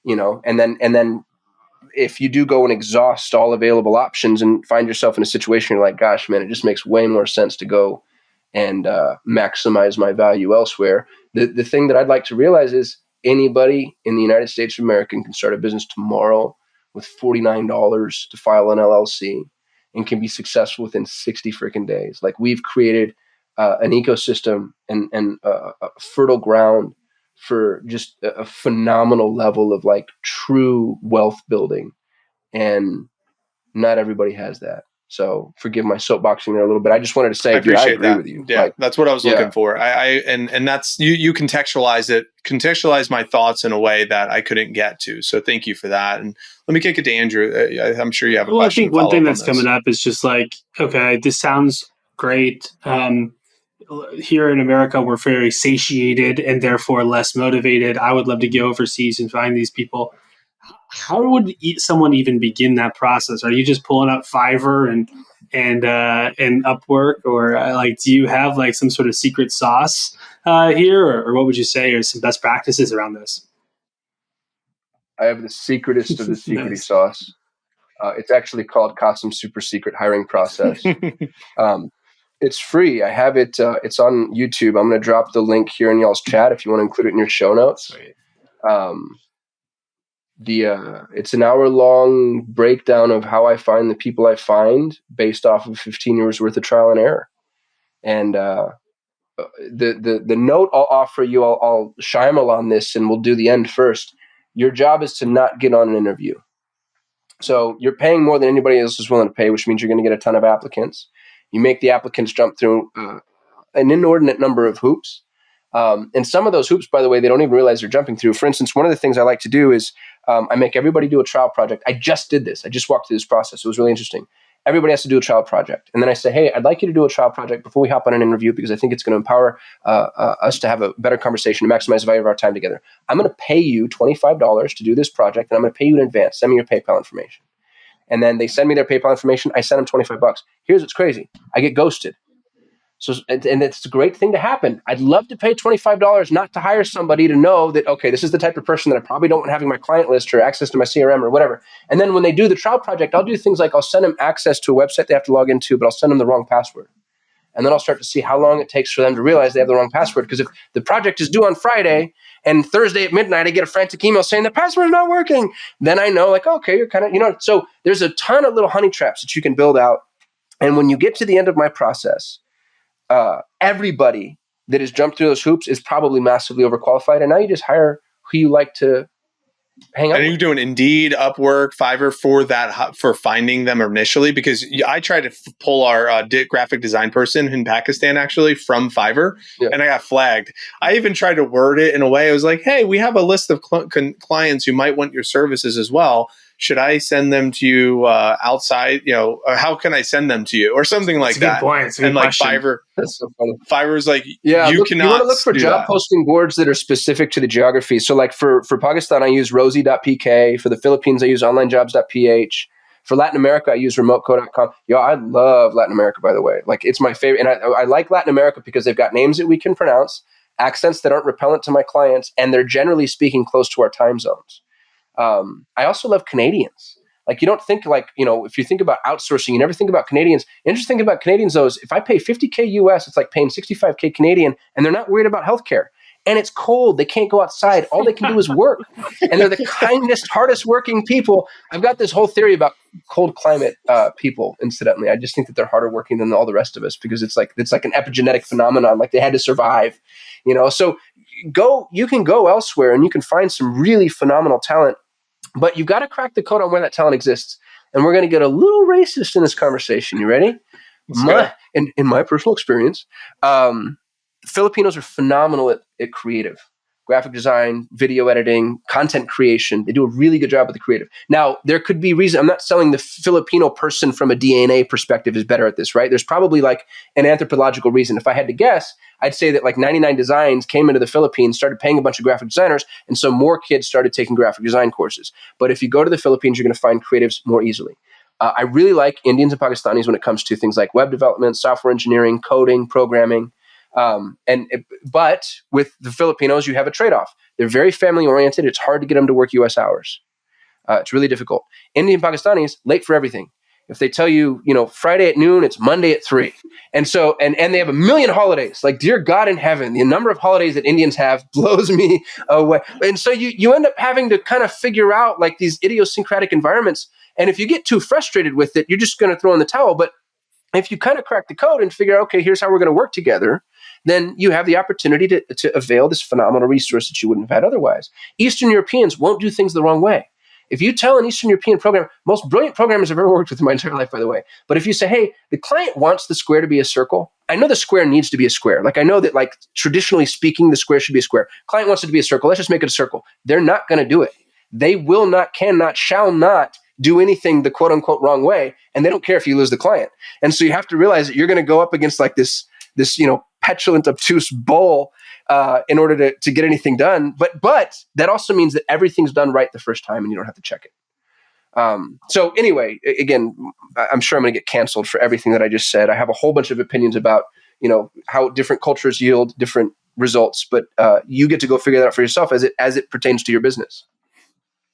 and then if you do go and exhaust all available options and find yourself in a situation you're like, gosh, man, it just makes way more sense to go and maximize my value elsewhere. The thing that I'd like to realize is anybody in the United States of America can start a business tomorrow with $49 to file an LLC and can be successful within 60 freaking days. Like, we've created an ecosystem and a fertile ground for just a phenomenal level of like true wealth building. And not everybody has that. So forgive my soapboxing there a little bit. I just wanted to say, I agree with you. Yeah, that's what I was looking for. And that's, you contextualize my thoughts in a way that I couldn't get to. So thank you for that. And let me kick it to Andrew. I'm sure you have a question. I think one thing that's coming up is just like, okay, this sounds great. Here in America, we're very satiated and therefore less motivated. I would love to go overseas and find these people. How would someone even begin that process? Are you just pulling up Fiverr and Upwork, or like, do you have like some sort of secret sauce here, or what would you say are some best practices around this? I have the secretest of the secrety Nice. sauce. It's actually called Kasim Super Secret Hiring Process. It's free. I have it. It's on YouTube. I'm going to drop the link here in y'all's chat if you want to include it in your show notes. Sweet. It's an hour-long breakdown of how I find the people I find based off of 15 years worth of trial and error. And the note I'll offer you, I'll Shymal on this, and we'll do the end first. Your job is to not get on an interview. So you're paying more than anybody else is willing to pay, which means you're going to get a ton of applicants. You make the applicants jump through an inordinate number of hoops. And some of those hoops, by the way, they don't even realize they're jumping through. For instance, one of the things I like to do is I make everybody do a trial project. I just did this. I just walked through this process. It was really interesting. Everybody has to do a trial project. And then I say, hey, I'd like you to do a trial project before we hop on an interview because I think it's going to empower us to have a better conversation to maximize the value of our time together. I'm going to pay you $25 to do this project, and I'm going to pay you in advance. Send me your PayPal information. And then they send me their PayPal information. I send them $25. Here's what's crazy. I get ghosted. So, and it's a great thing to happen. I'd love to pay $25 not to hire somebody to know that, okay, this is the type of person that I probably don't want having my client list or access to my CRM or whatever. And then when they do the trial project, I'll do things like I'll send them access to a website they have to log into, but I'll send them the wrong password. And then I'll start to see how long it takes for them to realize they have the wrong password. Because if the project is due on Friday and Thursday at midnight, I get a frantic email saying the password's not working, then I know like, okay, you're kind of, so there's a ton of little honey traps that you can build out. And when you get to the end of my process, everybody that has jumped through those hoops is probably massively overqualified. And now you just hire who you like to hang out with. And you're doing Indeed, Upwork, Fiverr for finding them initially? Because I tried to pull our graphic design person in Pakistan actually from Fiverr, and I got flagged. I even tried to word it in a way. I was like, hey, we have a list of clients who might want your services as well. Should I send them to you outside? Or how can I send them to you, or something like that? Good point. And like Fiverr, that's so funny. Fiverr's like, you cannot. You want to look for job that. posting boards that are specific to the geography. So, like for Pakistan, I use Rosie.pk. For the Philippines, I use OnlineJobs.ph. For Latin America, I use RemoteCo.com. I love Latin America, by the way. Like it's my favorite, and I like Latin America because they've got names that we can pronounce, accents that aren't repellent to my clients, and they're generally speaking close to our time zones. I also love Canadians. Like you don't think like, if you think about outsourcing, you never think about Canadians. Interesting thing about Canadians though is if I pay $50K US, it's like paying $65K Canadian, and they're not worried about healthcare. And it's cold. They can't go outside. All they can do is work. And they're the kindest, hardest working people. I've got this whole theory about cold climate people, incidentally. I just think that they're harder working than all the rest of us because it's like an epigenetic phenomenon. Like they had to survive, So you can go elsewhere and you can find some really phenomenal talent. But you've got to crack the code on where that talent exists. And we're going to get a little racist in this conversation. You ready? In my personal experience, Filipinos are phenomenal at creative. Graphic design, video editing, content creation. They do a really good job with the creative. Now, there could be reason. I'm not selling the Filipino person from a DNA perspective is better at this, right? There's probably like an anthropological reason. If I had to guess, I'd say that like 99 Designs came into the Philippines, started paying a bunch of graphic designers, and so more kids started taking graphic design courses. But if you go to the Philippines, you're going to find creatives more easily. I really like Indians and Pakistanis when it comes to things like web development, software engineering, coding, programming. But with the Filipinos, you have a trade-off. They're very family-oriented. It's hard to get them to work U.S. hours. It's really difficult. Indian Pakistanis, late for everything. If they tell you, Friday at noon, it's Monday at 3. And so, and they have a million holidays. Like, dear God in heaven, the number of holidays that Indians have blows me away. And so you end up having to kind of figure out like these idiosyncratic environments. And if you get too frustrated with it, you're just going to throw in the towel. But if you kind of crack the code and figure out, okay, here's how we're going to work together, then you have the opportunity to avail this phenomenal resource that you wouldn't have had otherwise. Eastern Europeans won't do things the wrong way. If you tell an Eastern European programmer, most brilliant programmers I've ever worked with in my entire life, by the way, but if you say, hey, the client wants the square to be a circle, I know the square needs to be a square. Like I know that like traditionally speaking, the square should be a square. Client wants it to be a circle. Let's just make it a circle. They're not going to do it. They will not, cannot, shall not do anything the quote unquote wrong way. And they don't care if you lose the client. And so you have to realize that you're going to go up against like this petulant, obtuse bull in order to get anything done. But that also means that everything's done right the first time and you don't have to check it. So anyway, again, I'm sure I'm going to get canceled for everything that I just said. I have a whole bunch of opinions about, how different cultures yield different results, but you get to go figure that out for yourself as it pertains to your business.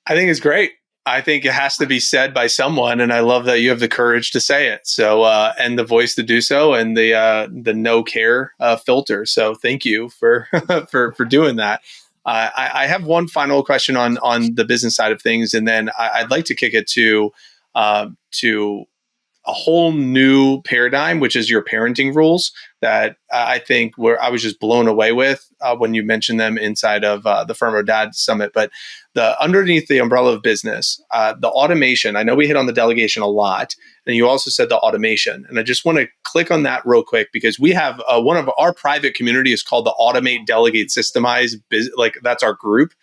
I think it's great. I think it has to be said by someone, and I love that you have the courage to say it. So, and the voice to do so, and the no care filter. So, thank you for for doing that. I have one final question on the business side of things, and then I'd like to kick it to a whole new paradigm, which is your parenting rules that I think I was just blown away with when you mentioned them inside of the Firm of Dad Summit. But underneath the umbrella of business, the automation, I know we hit on the delegation a lot, and you also said the automation. And I just want to click on that real quick because we have one of our private community is called the Automate, Delegate, Systemize. Like that's our group.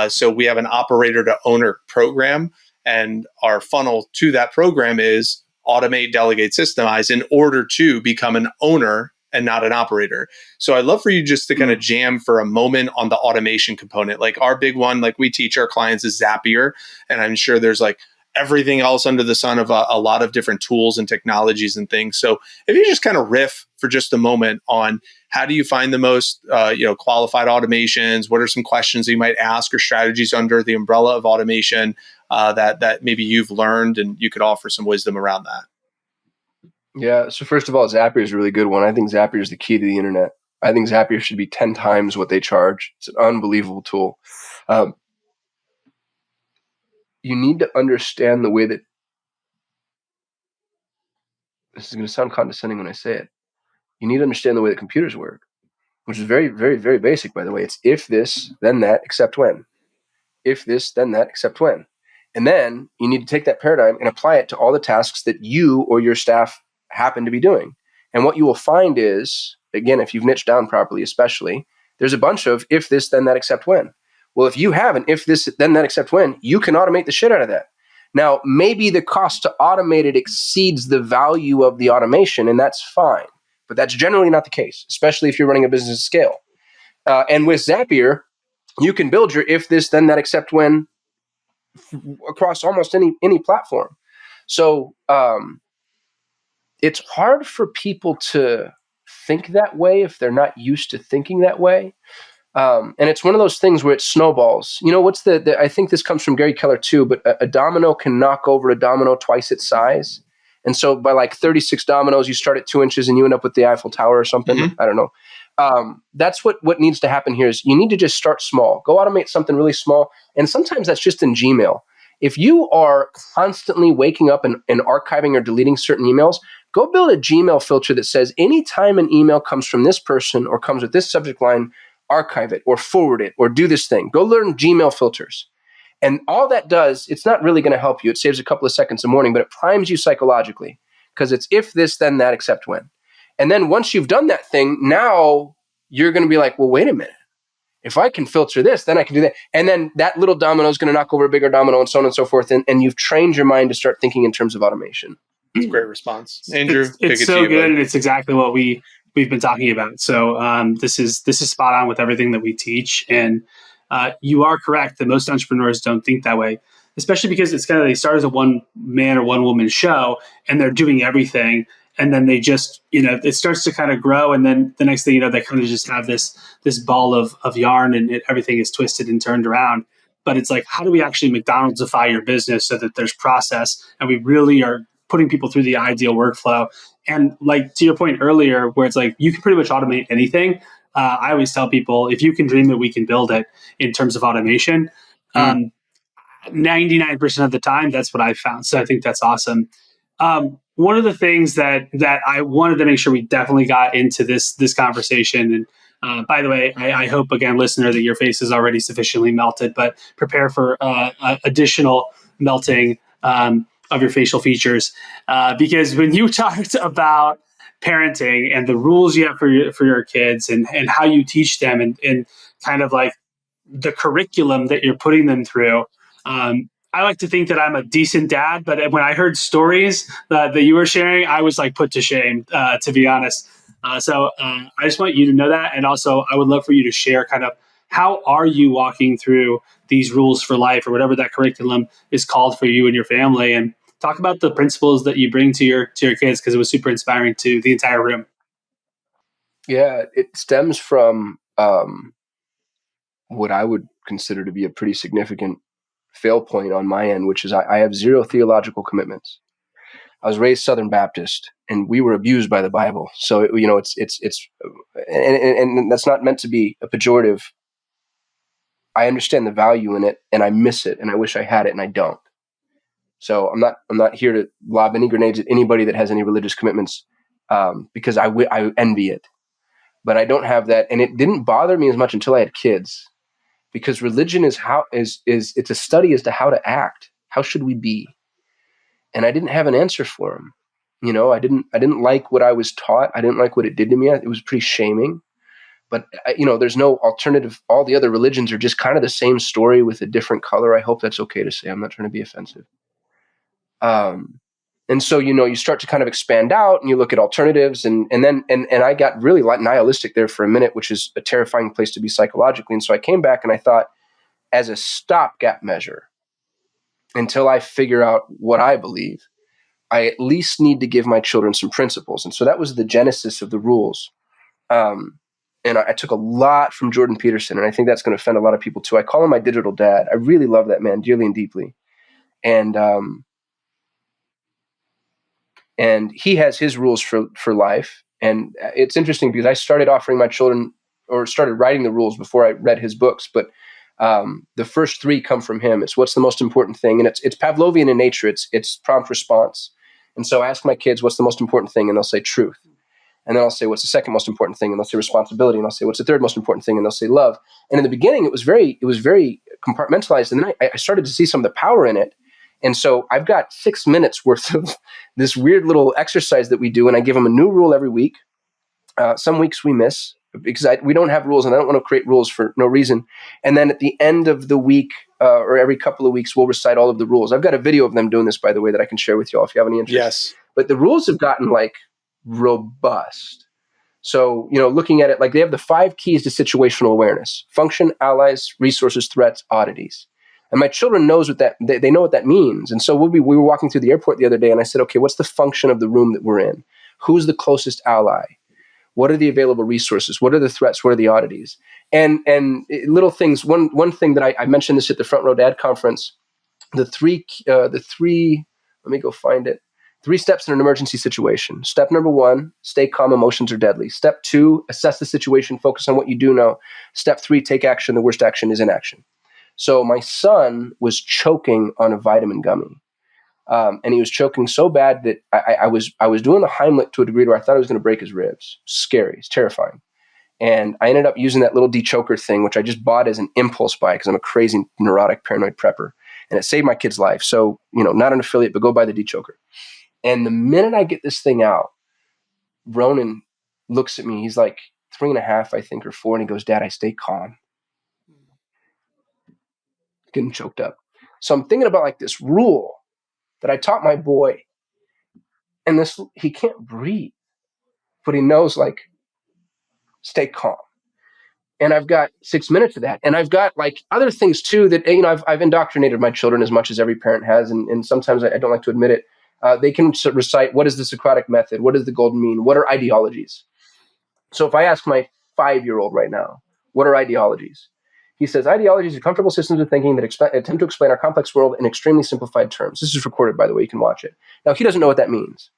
So we have an operator to owner program, and our funnel to that program is automate, delegate, systemize in order to become an owner and not an operator. So I'd love for you just to kind of jam for a moment on the automation component. Like our big one, like we teach our clients is Zapier. And I'm sure there's like everything else under the sun of a lot of different tools and technologies and things. So if you just kind of riff for just a moment on how do you find the most qualified automations? What are some questions you might ask or strategies under the umbrella of automation that maybe you've learned and you could offer some wisdom around that? Yeah. So first of all, Zapier is a really good one. I think Zapier is the key to the internet. I think Zapier should be 10 times what they charge. It's an unbelievable tool. You need to understand the way that, this is going to sound condescending when I say it, you need to understand the way that computers work, which is very, very, very basic, by the way. It's if this, then that, except when. If this, then that, except when. And then you need to take that paradigm and apply it to all the tasks that you or your staff happen to be doing. And what you will find is, again, if you've niched down properly, especially, there's a bunch of if this, then that, except when. Well, if you have an if this, then that, except when, you can automate the shit out of that. Now, maybe the cost to automate it exceeds the value of the automation, and that's fine. But that's generally not the case, especially if you're running a business at scale. And with Zapier, you can build your if this, then that, except when across almost any platform. So it's hard for people to think that way if they're not used to thinking that way. And it's one of those things where it snowballs. You know, what's I think this comes from Gary Keller too, but a domino can knock over a domino twice its size. And so by like 36 dominoes, you start at 2 inches and you end up with the Eiffel Tower or something. Mm-hmm. I don't know. That's what needs to happen here is you need to just start small. Go automate something really small. And sometimes that's just in Gmail. If you are constantly waking up and archiving or deleting certain emails, go build a Gmail filter that says anytime an email comes from this person or comes with this subject line, archive it or forward it or do this thing. Go learn Gmail filters. And all that does, it's not really going to help you. It saves a couple of seconds a morning, but it primes you psychologically because it's if this, then that, except when. And then once you've done that thing, now you're going to be like, well, wait a minute. If I can filter this, then I can do that. And then that little domino is going to knock over a bigger domino and so on and so forth. And you've trained your mind to start thinking in terms of automation. That's a great response. Andrew, it's so good. And it's exactly what we've been talking about. So this is spot on with everything that we teach. And you are correct that most entrepreneurs don't think that way, especially because it's kind of, they start as a one man or one woman show and they're doing everything. And then they just, it starts to kind of grow. And then the next thing you know, they kind of just have this ball of yarn and everything is twisted and turned around. But it's like, how do we actually McDonald'sify your business so that there's process and we really are putting people through the ideal workflow? And like to your point earlier, where it's like, you can pretty much automate anything. I always tell people, if you can dream it, we can build it in terms of automation. 99% of the time, that's what I've found. So I think that's awesome. One of the things that I wanted to make sure we definitely got into this conversation, and by the way, I hope, again, listener, that your face is already sufficiently melted, but prepare for additional melting of your facial features. Because when you talked about parenting and the rules you have for your kids and how you teach them and kind of like the curriculum that you're putting them through, I like to think that I'm a decent dad, but when I heard stories that you were sharing, I was like put to shame, to be honest. So I just want you to know that. And also I would love for you to share kind of how are you walking through these rules for life or whatever that curriculum is called for you and your family, and talk about the principles that you bring to your kids, because it was super inspiring to the entire room. Yeah, it stems from what I would consider to be a pretty significant fail point on my end, which is I have zero theological commitments. I was raised Southern Baptist, and we were abused by the Bible. So and that's not meant to be a pejorative. I understand the value in it, and I miss it, and I wish I had it, and I don't. So I'm not here to lob any grenades at anybody that has any religious commitments, because I envy it, but I don't have that, and it didn't bother me as much until I had kids, because religion is it's a study as to how to act. How should we be? And I didn't have an answer for them. I didn't like what I was taught. I didn't like what it did to me. It was pretty shaming. But there's no alternative. All the other religions are just kind of the same story with a different color. I hope that's okay to say. I'm not trying to be offensive. And so you start to kind of expand out, and you look at alternatives, and I got really nihilistic there for a minute, which is a terrifying place to be psychologically. And so I came back and I thought, as a stopgap measure, until I figure out what I believe, I at least need to give my children some principles. And so that was the genesis of the rules. And I took a lot from Jordan Peterson, and I think that's going to offend a lot of people too. I call him my digital dad. I really love that man dearly and deeply. And he has his rules for life. And it's interesting because I started offering my children, or started writing the rules before I read his books. But the first three come from him. It's what's the most important thing. And it's Pavlovian in nature. It's prompt response. And so I ask my kids, what's the most important thing? And they'll say truth. And then I'll say, what's the second most important thing? And they'll say responsibility. And I'll say, what's the third most important thing? And they'll say love. And in the beginning, it was very compartmentalized. And then I started to see some of the power in it. And so I've got 6 minutes worth of this weird little exercise that we do. And I give them a new rule every week. Some weeks we miss because we don't have rules, and I don't want to create rules for no reason. And then at the end of the week, or every couple of weeks, we'll recite all of the rules. I've got a video of them doing this, by the way, that I can share with you all if you have any interest. Yes. But the rules have gotten robust. So, looking at it, they have the 5 keys to situational awareness: function, allies, resources, threats, oddities. And my children knows what they know what that means. And so we were walking through the airport the other day, and I said, okay, what's the function of the room that we're in? Who's the closest ally? What are the available resources? What are the threats? What are the oddities? And little things. One thing that I mentioned this at the Front Row Dad Conference, the three, let me go find it. 3 steps in an emergency situation. Step number 1, stay calm, emotions are deadly. Step 2, assess the situation, focus on what you do know. Step 3, take action. The worst action is inaction. So my son was choking on a vitamin gummy. And he was choking so bad that I was doing the Heimlich to a degree where I thought I was going to break his ribs. Scary. It's terrifying. And I ended up using that little de-choker thing, which I just bought as an impulse buy because I'm a crazy, neurotic, paranoid prepper. And it saved my kid's life. So, not an affiliate, but go buy the de-choker. And the minute I get this thing out, Ronan looks at me. He's like 3.5, I think, or 4. And he goes, Dad, I stay calm. Getting choked up. So I'm thinking about this rule that I taught my boy. And he can't breathe, but he knows stay calm. And I've got 6 minutes of that. And I've got other things too that, I've indoctrinated my children as much as every parent has. And sometimes I don't like to admit it. They can recite, what is the Socratic method? What does the golden mean? What are ideologies? So if I ask my 5-year-old right now, what are ideologies? He says, ideologies are comfortable systems of thinking that attempt to explain our complex world in extremely simplified terms. This is recorded, by the way. You can watch it. Now, he doesn't know what that means.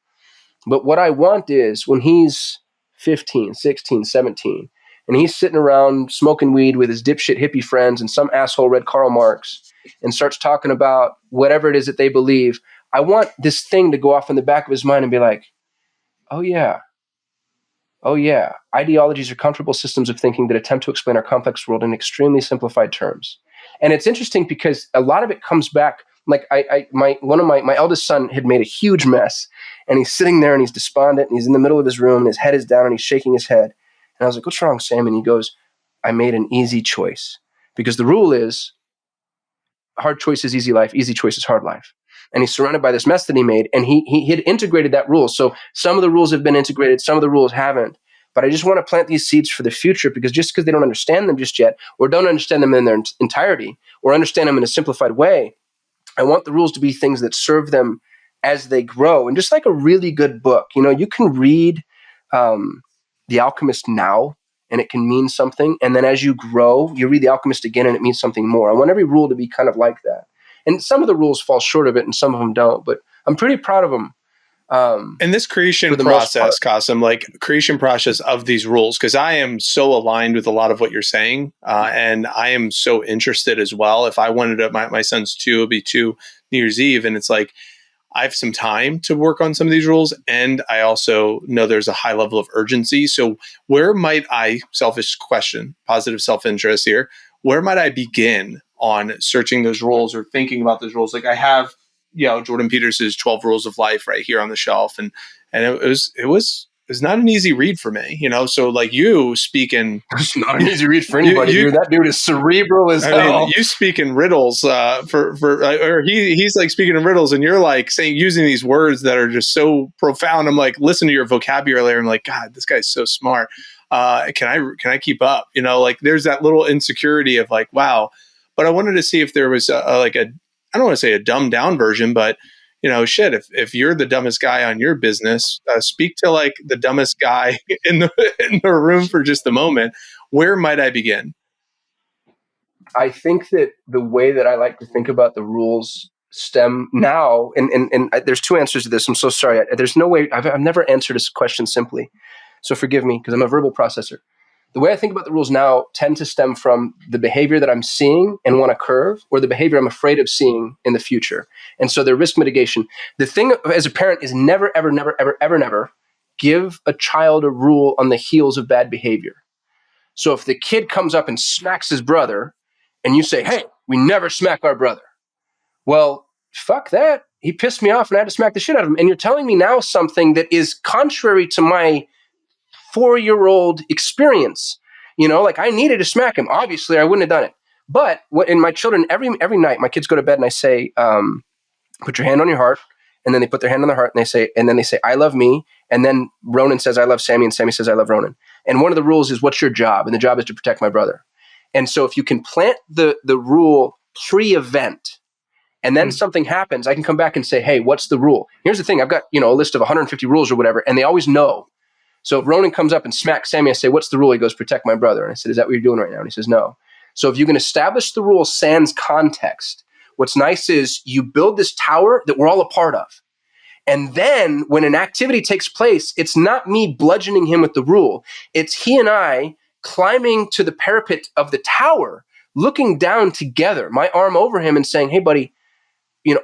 But what I want is when he's 15, 16, 17, and he's sitting around smoking weed with his dipshit hippie friends and some asshole read Karl Marx and starts talking about whatever it is that they believe, I want this thing to go off in the back of his mind and be like, oh yeah, ideologies are comfortable systems of thinking that attempt to explain our complex world in extremely simplified terms. And it's interesting because a lot of it comes back, my eldest son had made a huge mess, and he's sitting there and he's despondent and he's in the middle of his room and his head is down and he's shaking his head. And I was like, what's wrong, Sam? And he goes, I made an easy choice. Because the rule is hard choice is easy life, easy choice is hard life. And he's surrounded by this mess that he made, and he had integrated that rule. So some of the rules have been integrated, some of the rules haven't. But I just want to plant these seeds for the future, because just because they don't understand them just yet, or don't understand them in their entirety, or understand them in a simplified way, I want the rules to be things that serve them as they grow. And just like a really good book, you can read The Alchemist now and it can mean something. And then as you grow, you read The Alchemist again and it means something more. I want every rule to be kind of like that. And some of the rules fall short of it and some of them don't, but I'm pretty proud of them. And this creation process, Kasim, like creation process of these rules, because I am so aligned with a lot of what you're saying. And I am so interested as well. If I wanted to, my son's 2, it'll be 2 New Year's Eve. And it's like, I have some time to work on some of these rules. And I also know there's a high level of urgency. So where might I, selfish question, positive self-interest here, where might I begin on searching those rules or thinking about those rules? Like I have, Jordan Peterson's 12 Rules of Life right here on the shelf. And it was not an easy read for me, So like you speaking, it's not an easy read for anybody. That dude is cerebral as hell. Mean, you speak in riddles or he's like speaking in riddles, and you're like using these words that are just so profound. I'm like, listen to your vocabulary. I'm like, God, this guy's so smart. Can I keep up? Like there's that little insecurity of like, wow. But I wanted to see if there was I don't want to say a dumbed down version, but if you're the dumbest guy on your business, speak to like the dumbest guy in the room for just a moment. Where might I begin? I think that the way that I like to think about the rules stem now, and there's 2 answers to this. I'm so sorry. There's no way I've never answered this question simply. So forgive me because I'm a verbal processor. The way I think about the rules now tend to stem from the behavior that I'm seeing and want to curve, or the behavior I'm afraid of seeing in the future. And so they're risk mitigation. The thing as a parent is never, ever, never, ever, ever, never give a child a rule on the heels of bad behavior. So if the kid comes up and smacks his brother and you say, hey, we never smack our brother. Well, fuck that. He pissed me off and I had to smack the shit out of him. And you're telling me now something that is contrary to my 4-year-old experience. Like I needed to smack him. Obviously, I wouldn't have done it. But in my children, every night, my kids go to bed and I say, put your hand on your heart. And then they put their hand on their heart and then they say, I love me. And then Ronan says, I love Sammy. And Sammy says, I love Ronan. And one of the rules is, what's your job? And the job is to protect my brother. And so if you can plant the rule pre-event, and then something happens, I can come back and say, hey, what's the rule? Here's the thing. I've got, a list of 150 rules or whatever, and they always know. So if Ronan comes up and smacks Sammy, I say, what's the rule? He goes, protect my brother. And I said, is that what you're doing right now? And he says, no. So if you can establish the rule sans context, what's nice is you build this tower that we're all a part of. And then when an activity takes place, it's not me bludgeoning him with the rule. It's he and I climbing to the parapet of the tower, looking down together, my arm over him and saying, hey, buddy,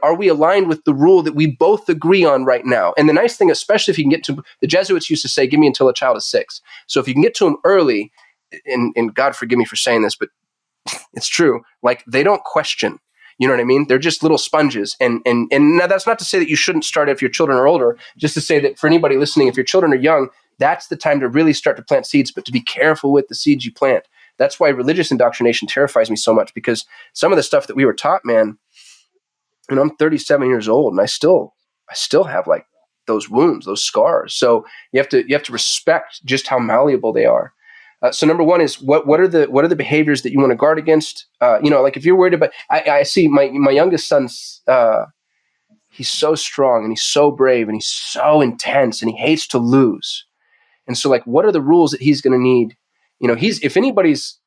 are we aligned with the rule that we both agree on right now? And the nice thing, especially if you can get to, the Jesuits used to say, give me until a child is 6. So if you can get to them early, and God forgive me for saying this, but it's true, like they don't question. You know what I mean? They're just little sponges. And now that's not to say that you shouldn't start if your children are older, just to say that for anybody listening, if your children are young, that's the time to really start to plant seeds, but to be careful with the seeds you plant. That's why religious indoctrination terrifies me so much, because some of the stuff that we were taught, man, I'm 37 years old and I still have like those wounds, those scars. So you have to respect just how malleable they are. So number one is what are the behaviors that you want to guard against? Like if you're worried about, I see my youngest son's, he's so strong and he's so brave and he's so intense and he hates to lose. And so like, what are the rules that he's going to need? If anybody's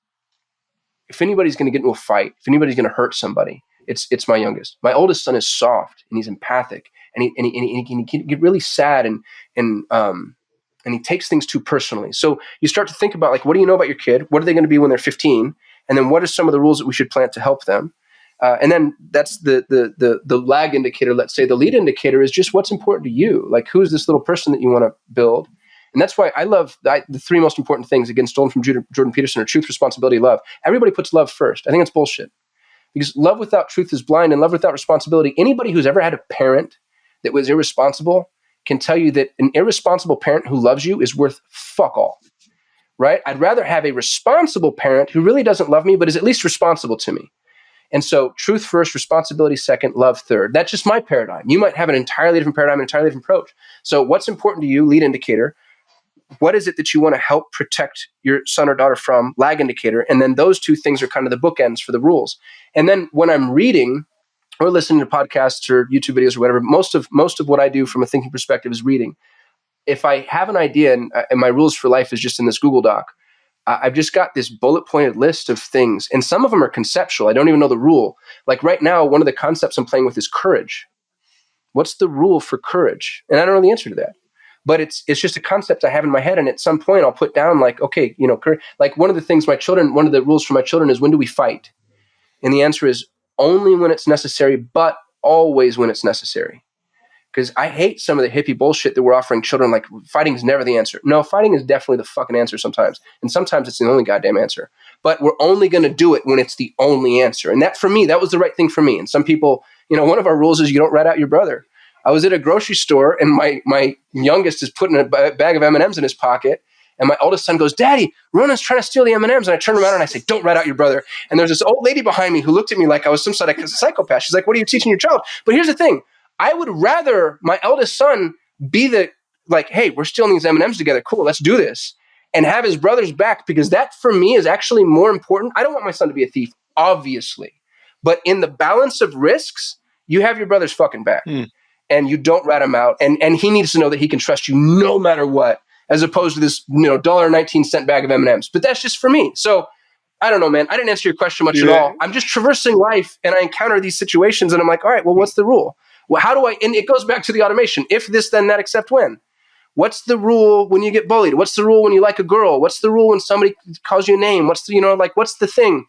going to get into a fight, if anybody's going to hurt somebody, it's my youngest. My oldest son is soft and he's empathic and he can get really sad and he takes things too personally. So you start to think about like, what do you know about your kid? What are they going to be when they're 15? And then what are some of the rules that we should plant to help them? And then that's the lag indicator. Let's say the lead indicator is just what's important to you. Like, who's this little person that you want to build? And that's why I love the 3 most important things, again, stolen from Jordan Peterson, are truth, responsibility, love. Everybody puts love first. I think it's bullshit. Because love without truth is blind, and love without responsibility. Anybody who's ever had a parent that was irresponsible can tell you that an irresponsible parent who loves you is worth fuck all, right? I'd rather have a responsible parent who really doesn't love me, but is at least responsible to me. And so truth first, responsibility second, love third. That's just my paradigm. You might have an entirely different paradigm, an entirely different approach. So what's important to you, lead indicator? What is it that you want to help protect your son or daughter from, lag indicator? And then those 2 things are kind of the bookends for the rules. And then when I'm reading or listening to podcasts or YouTube videos or whatever, most of what I do from a thinking perspective is reading. If I have an idea and my rules for life is just in this Google Doc, I've just got this bullet pointed list of things, and some of them are conceptual. I don't even know the rule. Like right now, one of the concepts I'm playing with is courage. What's the rule for courage? And I don't know the answer to that. But it's just a concept I have in my head, and at some point I'll put down like, okay, like one of the things one of the rules for my children is, when do we fight? And the answer is only when it's necessary, but always when it's necessary. Because I hate some of the hippie bullshit that we're offering children, like fighting is never the answer. No, fighting is definitely the fucking answer sometimes. And sometimes it's the only goddamn answer. But we're only going to do it when it's the only answer. And that, for me, that was the right thing for me. And some people, one of our rules is you don't rat out your brother. I was at a grocery store, and my youngest is putting a bag of M&Ms in his pocket. And my oldest son goes, "Daddy, Ronan's trying to steal the M&Ms." And I turn around and I say, "Don't rat out your brother." And there's this old lady behind me who looked at me like I was some sort of psychopath. She's like, "What are you teaching your child?" But here's the thing. I would rather my eldest son be hey, we're stealing these M&Ms together. Cool, let's do this. And have his brother's back, because that for me is actually more important. I don't want my son to be a thief, obviously. But in the balance of risks, you have your brother's fucking back. And you don't rat him out. And he needs to know that he can trust you no matter what, as opposed to this $1.19 bag of M&Ms. But that's just for me. So I don't know, man. I didn't answer your question much at all. I'm just traversing life, and I encounter these situations, and I'm like, all right, well, what's the rule? Well, how do I, and it goes back to the automation. If this, then that, except when. What's the rule when you get bullied? What's the rule when you like a girl? What's the rule when somebody calls you a name? What's the, what's the thing?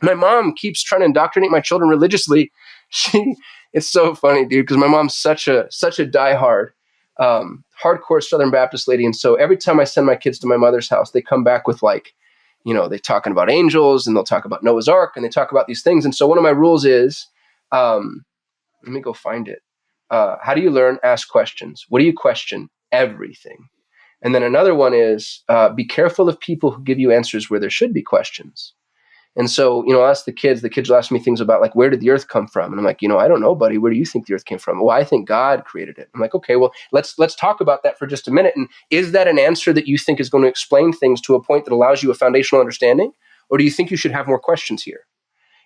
My mom keeps trying to indoctrinate my children religiously. It's so funny, dude, because my mom's such a diehard, hardcore Southern Baptist lady. And so every time I send my kids to my mother's house, they come back with they're talking about angels, and they'll talk about Noah's Ark, and they talk about these things. And so one of my rules is, let me go find it. How do you learn? Ask questions. What do you question? Everything. And then another one is, be careful of people who give you answers where there should be questions. And so, I'll ask the kids will ask me things about where did the earth come from? And I'm like, I don't know, buddy. Where do you think the earth came from? Well, I think God created it. I'm like, okay, well, let's talk about that for just a minute. And is that an answer that you think is going to explain things to a point that allows you a foundational understanding? Or do you think you should have more questions here?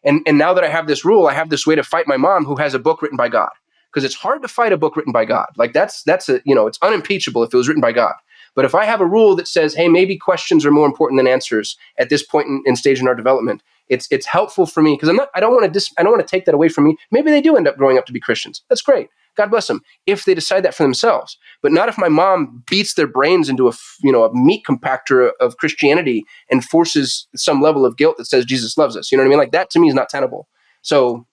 And now that I have this rule, I have this way to fight my mom, who has a book written by God. Because it's hard to fight a book written by God. That's it's unimpeachable if it was written by God. But if I have a rule that says, hey, maybe questions are more important than answers at this point in stage in our development, it's helpful for me, because I don't want to take that away from me. Maybe they do end up growing up to be Christians. That's great. God bless them if they decide that for themselves. But not if my mom beats their brains into a meat compactor of Christianity and forces some level of guilt that says Jesus loves us. You know what I mean? That to me is not tenable. So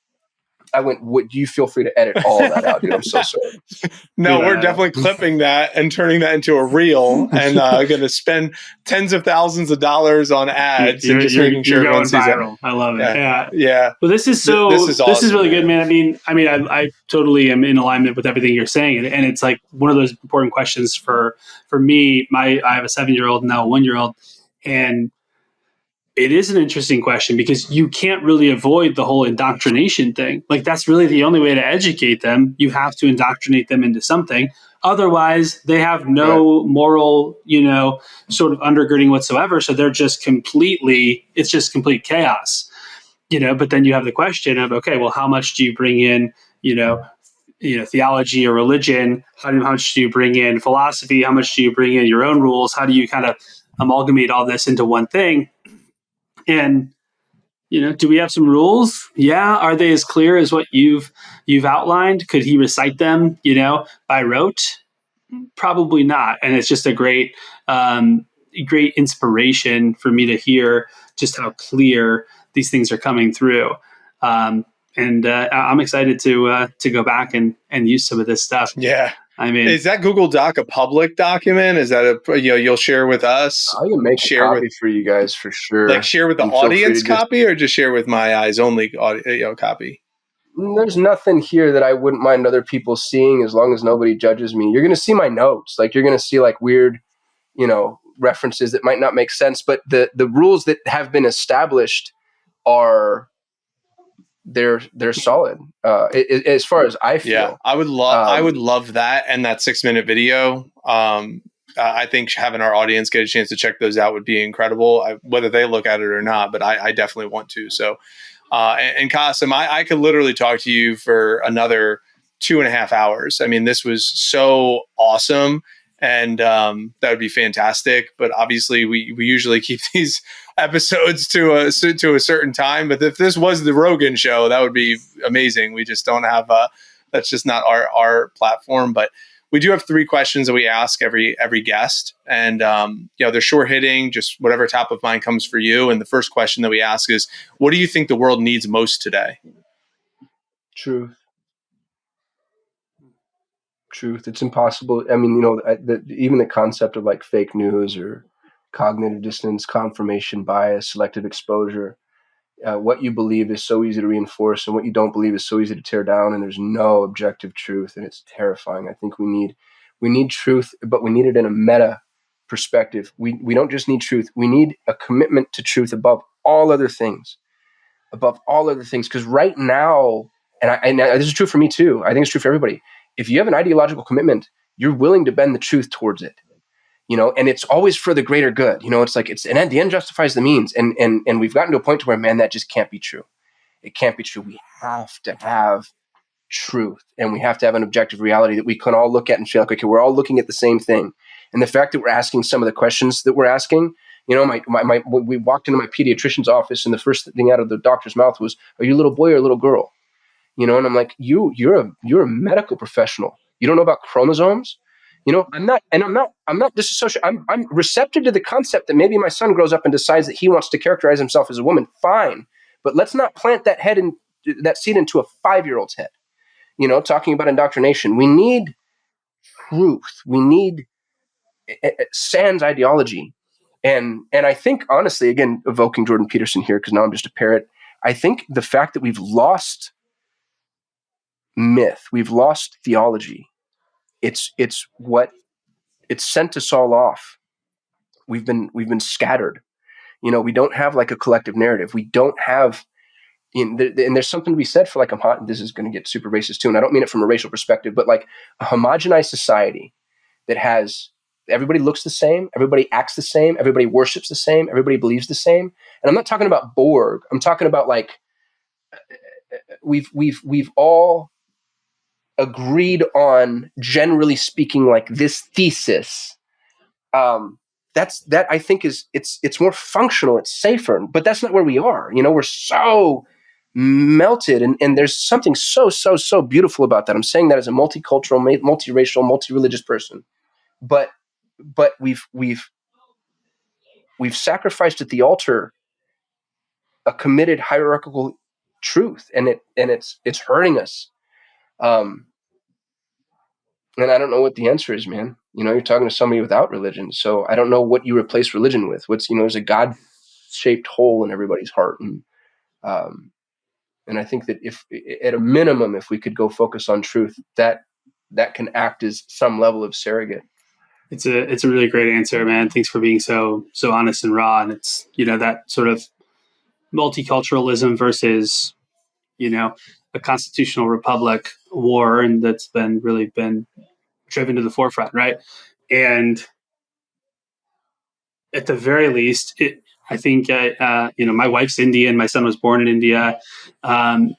I went, you feel free to edit all that out, dude. I'm so sorry. No, we're definitely clipping that and turning that into a reel, and going to spend tens of thousands of dollars on ads and just making sure everyone sees viral. I love it. Yeah. Well, this is awesome, this is really good, man. I totally am in alignment with everything you're saying, and it's one of those important questions for me. I have a 7-year-old, now a 1-year-old, and it is an interesting question, because you can't really avoid the whole indoctrination thing. That's really the only way to educate them. You have to indoctrinate them into something. Otherwise, they have no moral, sort of undergirding whatsoever. So they're just it's just complete chaos, but then you have the question of, okay, well, how much do you bring in, theology or religion? How much do you bring in philosophy? How much do you bring in your own rules? How do you kind of amalgamate all this into one thing? And, do we have some rules? Yeah. Are they as clear as what you've outlined? Could he recite them, by rote? Probably not. And it's just a great inspiration for me to hear just how clear these things are coming through. And I'm excited to go back and use some of this stuff. Yeah. Is that Google Doc a public document? Is that you'll share with us? I can make a copy for you guys for sure. Share with the audience copy, or just share with my eyes only copy? There's nothing here that I wouldn't mind other people seeing, as long as nobody judges me. You're going to see my notes. You're going to see weird, references that might not make sense. But the rules that have been established are they're solid as far as I feel. Yeah, I would love that, and that 6-minute video. I think having our audience get a chance to check those out would be incredible, whether they look at it or not. But I definitely want to. So, and Kasim, I could literally talk to you for another 2.5 hours. This was so awesome. And that would be fantastic. But obviously, we usually keep these episodes to a certain time. But if this was the Rogan show, that would be amazing. We just don't have that's just not our platform. But we do have 3 questions that we ask every guest, and they're short hitting, just whatever top of mind comes for you. And the first question that we ask is, what do you think the world needs most today? Truth. It's impossible. I mean, even the concept of like fake news or cognitive dissonance, confirmation bias, selective exposure. What you believe is so easy to reinforce, and what you don't believe is so easy to tear down. And there's no objective truth, and it's terrifying. I think we need truth, but we need it in a meta perspective. We don't just need truth. We need a commitment to truth above all other things. Because right now, and this is true for me too. I think it's true for everybody. If you have an ideological commitment, you're willing to bend the truth towards it, and it's always for the greater good. It's like and the end justifies the means. And we've gotten to a point to where, man, that just can't be true. It can't be true. We have to have truth, and we have to have an objective reality that we can all look at and feel like, okay, we're all looking at the same thing. And the fact that we're asking some of the questions that we're asking, we walked into my pediatrician's office, and the first thing out of the doctor's mouth was, "Are you a little boy or a little girl?" And I'm like, you're a medical professional. You don't know about chromosomes? I'm not disassociated. I'm receptive to the concept that maybe my son grows up and decides that he wants to characterize himself as a woman. Fine. But let's not plant that seed into a 5-year-old's head. Talking about indoctrination. We need truth. We need sans ideology. And I think, honestly, again, evoking Jordan Peterson here, because now I'm just a parrot, I think the fact that we've lost myth, we've lost theology, it's sent us all off. We've been scattered. We don't have like a collective narrative. We don't have, and there's something to be said for like this is going to get super racist too, and I don't mean it from a racial perspective, but like a homogenized society that has everybody looks the same, everybody acts the same, everybody worships the same, everybody believes the same. And I'm not talking about Borg. I'm talking about like we've all agreed on, generally speaking, like this thesis. That I think it's more functional, it's safer, but that's not where we are. We're so melted, and there's something so beautiful about that. I'm saying that as a multicultural, multiracial, multi-religious person, but we've sacrificed at the altar a committed hierarchical truth, and it's hurting us. And I don't know what the answer is, man. You're talking to somebody without religion, so I don't know what you replace religion with. There's a God-shaped hole in everybody's heart, and I think that if, at a minimum, if we could go focus on truth, that can act as some level of surrogate. It's a really great answer, man. Thanks for being so honest and raw. And it's that sort of multiculturalism versus a constitutional republic war, and that's been driven to the forefront, right? And at the very least, I think my wife's Indian, my son was born in India. Obviously,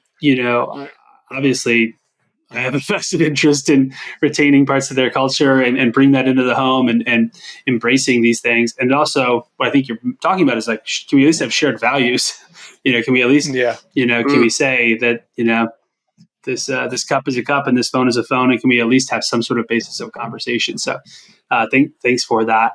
I have a vested interest in retaining parts of their culture and bring that into the home and embracing these things. And also, what I think you're talking about is like, can we at least have shared values? Can we at least, can we say that, this cup is a cup and this phone is a phone, and can we at least have some sort of basis of conversation? So, thanks for that.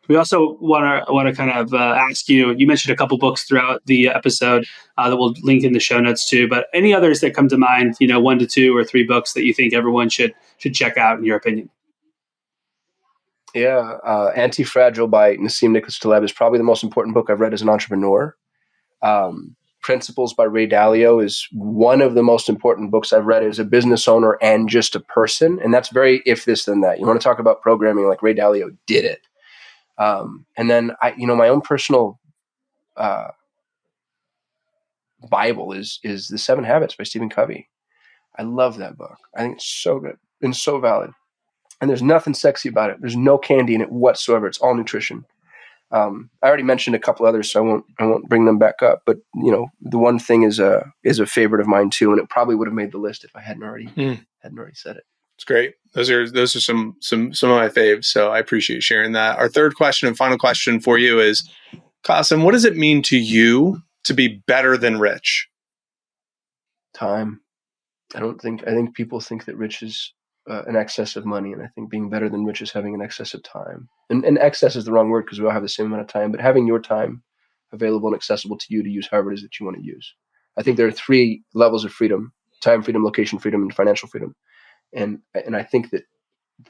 We also want to kind of ask you. You mentioned a couple books throughout the episode that we'll link in the show notes too. But any others that come to mind? 1 to 2 or 3 books that you think everyone should check out, in your opinion. Yeah, Anti-Fragile by Nassim Nicholas Taleb is probably the most important book I've read as an entrepreneur. Principles by Ray Dalio is one of the most important books I've read as a business owner and just a person. And that's very if this then that. You want to talk about programming, like Ray Dalio did it. And then my own personal Bible is The 7 Habits by Stephen Covey. I love that book. I think it's so good and so valid. And there's nothing sexy about it. There's no candy in it whatsoever. It's all nutrition. I already mentioned a couple others, so I won't bring them back up. But the one thing is a favorite of mine too, and it probably would have made the list if I hadn't already said it. It's great. Those are some of my faves. So I appreciate you sharing that. Our third question and final question for you is, Kasim, what does it mean to you to be better than rich? Time. I think people think that rich is an excess of money, and I think being better than rich is having an excess of time. And excess is the wrong word because we all have the same amount of time, but having your time available and accessible to you to use however it is that you want to use. I think there are 3 levels of freedom: time freedom, location freedom, and financial freedom. And I think that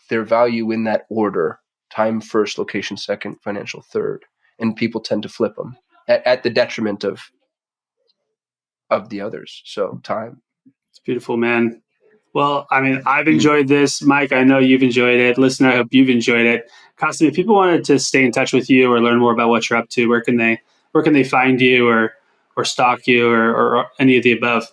their value in that order: time first, location second, financial third. And people tend to flip them at the detriment of the others. So time. It's beautiful, man. Well, I mean, I've enjoyed this. Mike, I know you've enjoyed it. Listener, I hope you've enjoyed it. Kasim, if people wanted to stay in touch with you or learn more about what you're up to, where can they find you or stalk you or any of the above?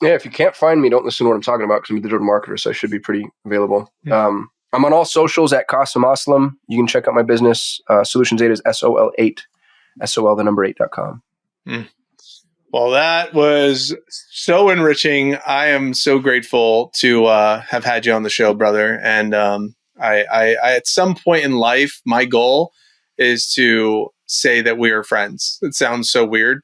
Yeah, if you can't find me, don't listen to what I'm talking about because I'm a digital marketer, so I should be pretty available. I'm on all socials at Kasim Aslam. You can check out my business. Solutions 8 is SOL8, SOL the number 8.com. Well, that was so enriching. I am so grateful to have had you on the show, brother. And I at some point in life, my goal is to say that we are friends. It sounds so weird.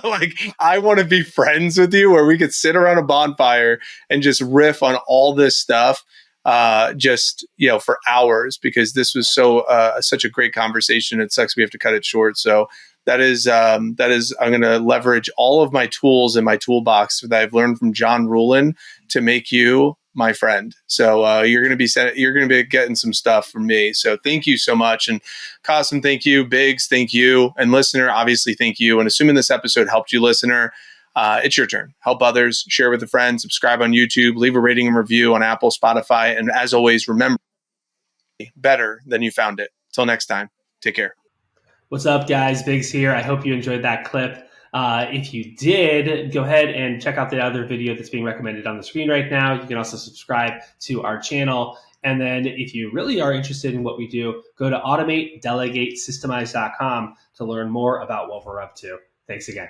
Like, I want to be friends with you where we could sit around a bonfire and just riff on all this stuff for hours, because this was such a great conversation. It sucks we have to cut it short. So that is I'm going to leverage all of my tools in my toolbox that I've learned from John Rulin to make you my friend. So you're going to be getting some stuff from me. So thank you so much. And Kasim, thank you. Biggs, thank you. And listener, obviously, thank you. And assuming this episode helped you, listener, it's your turn. Help others, share with a friend, subscribe on YouTube, leave a rating and review on Apple, Spotify. And as always, remember, better than you found it. Till next time, take care. What's up, guys? Biggs here. I hope you enjoyed that clip. If you did, go ahead and check out the other video that's being recommended on the screen right now. You can also subscribe to our channel. And then if you really are interested in what we do, go to automate, delegate, systemize.com to learn more about what we're up to. Thanks again.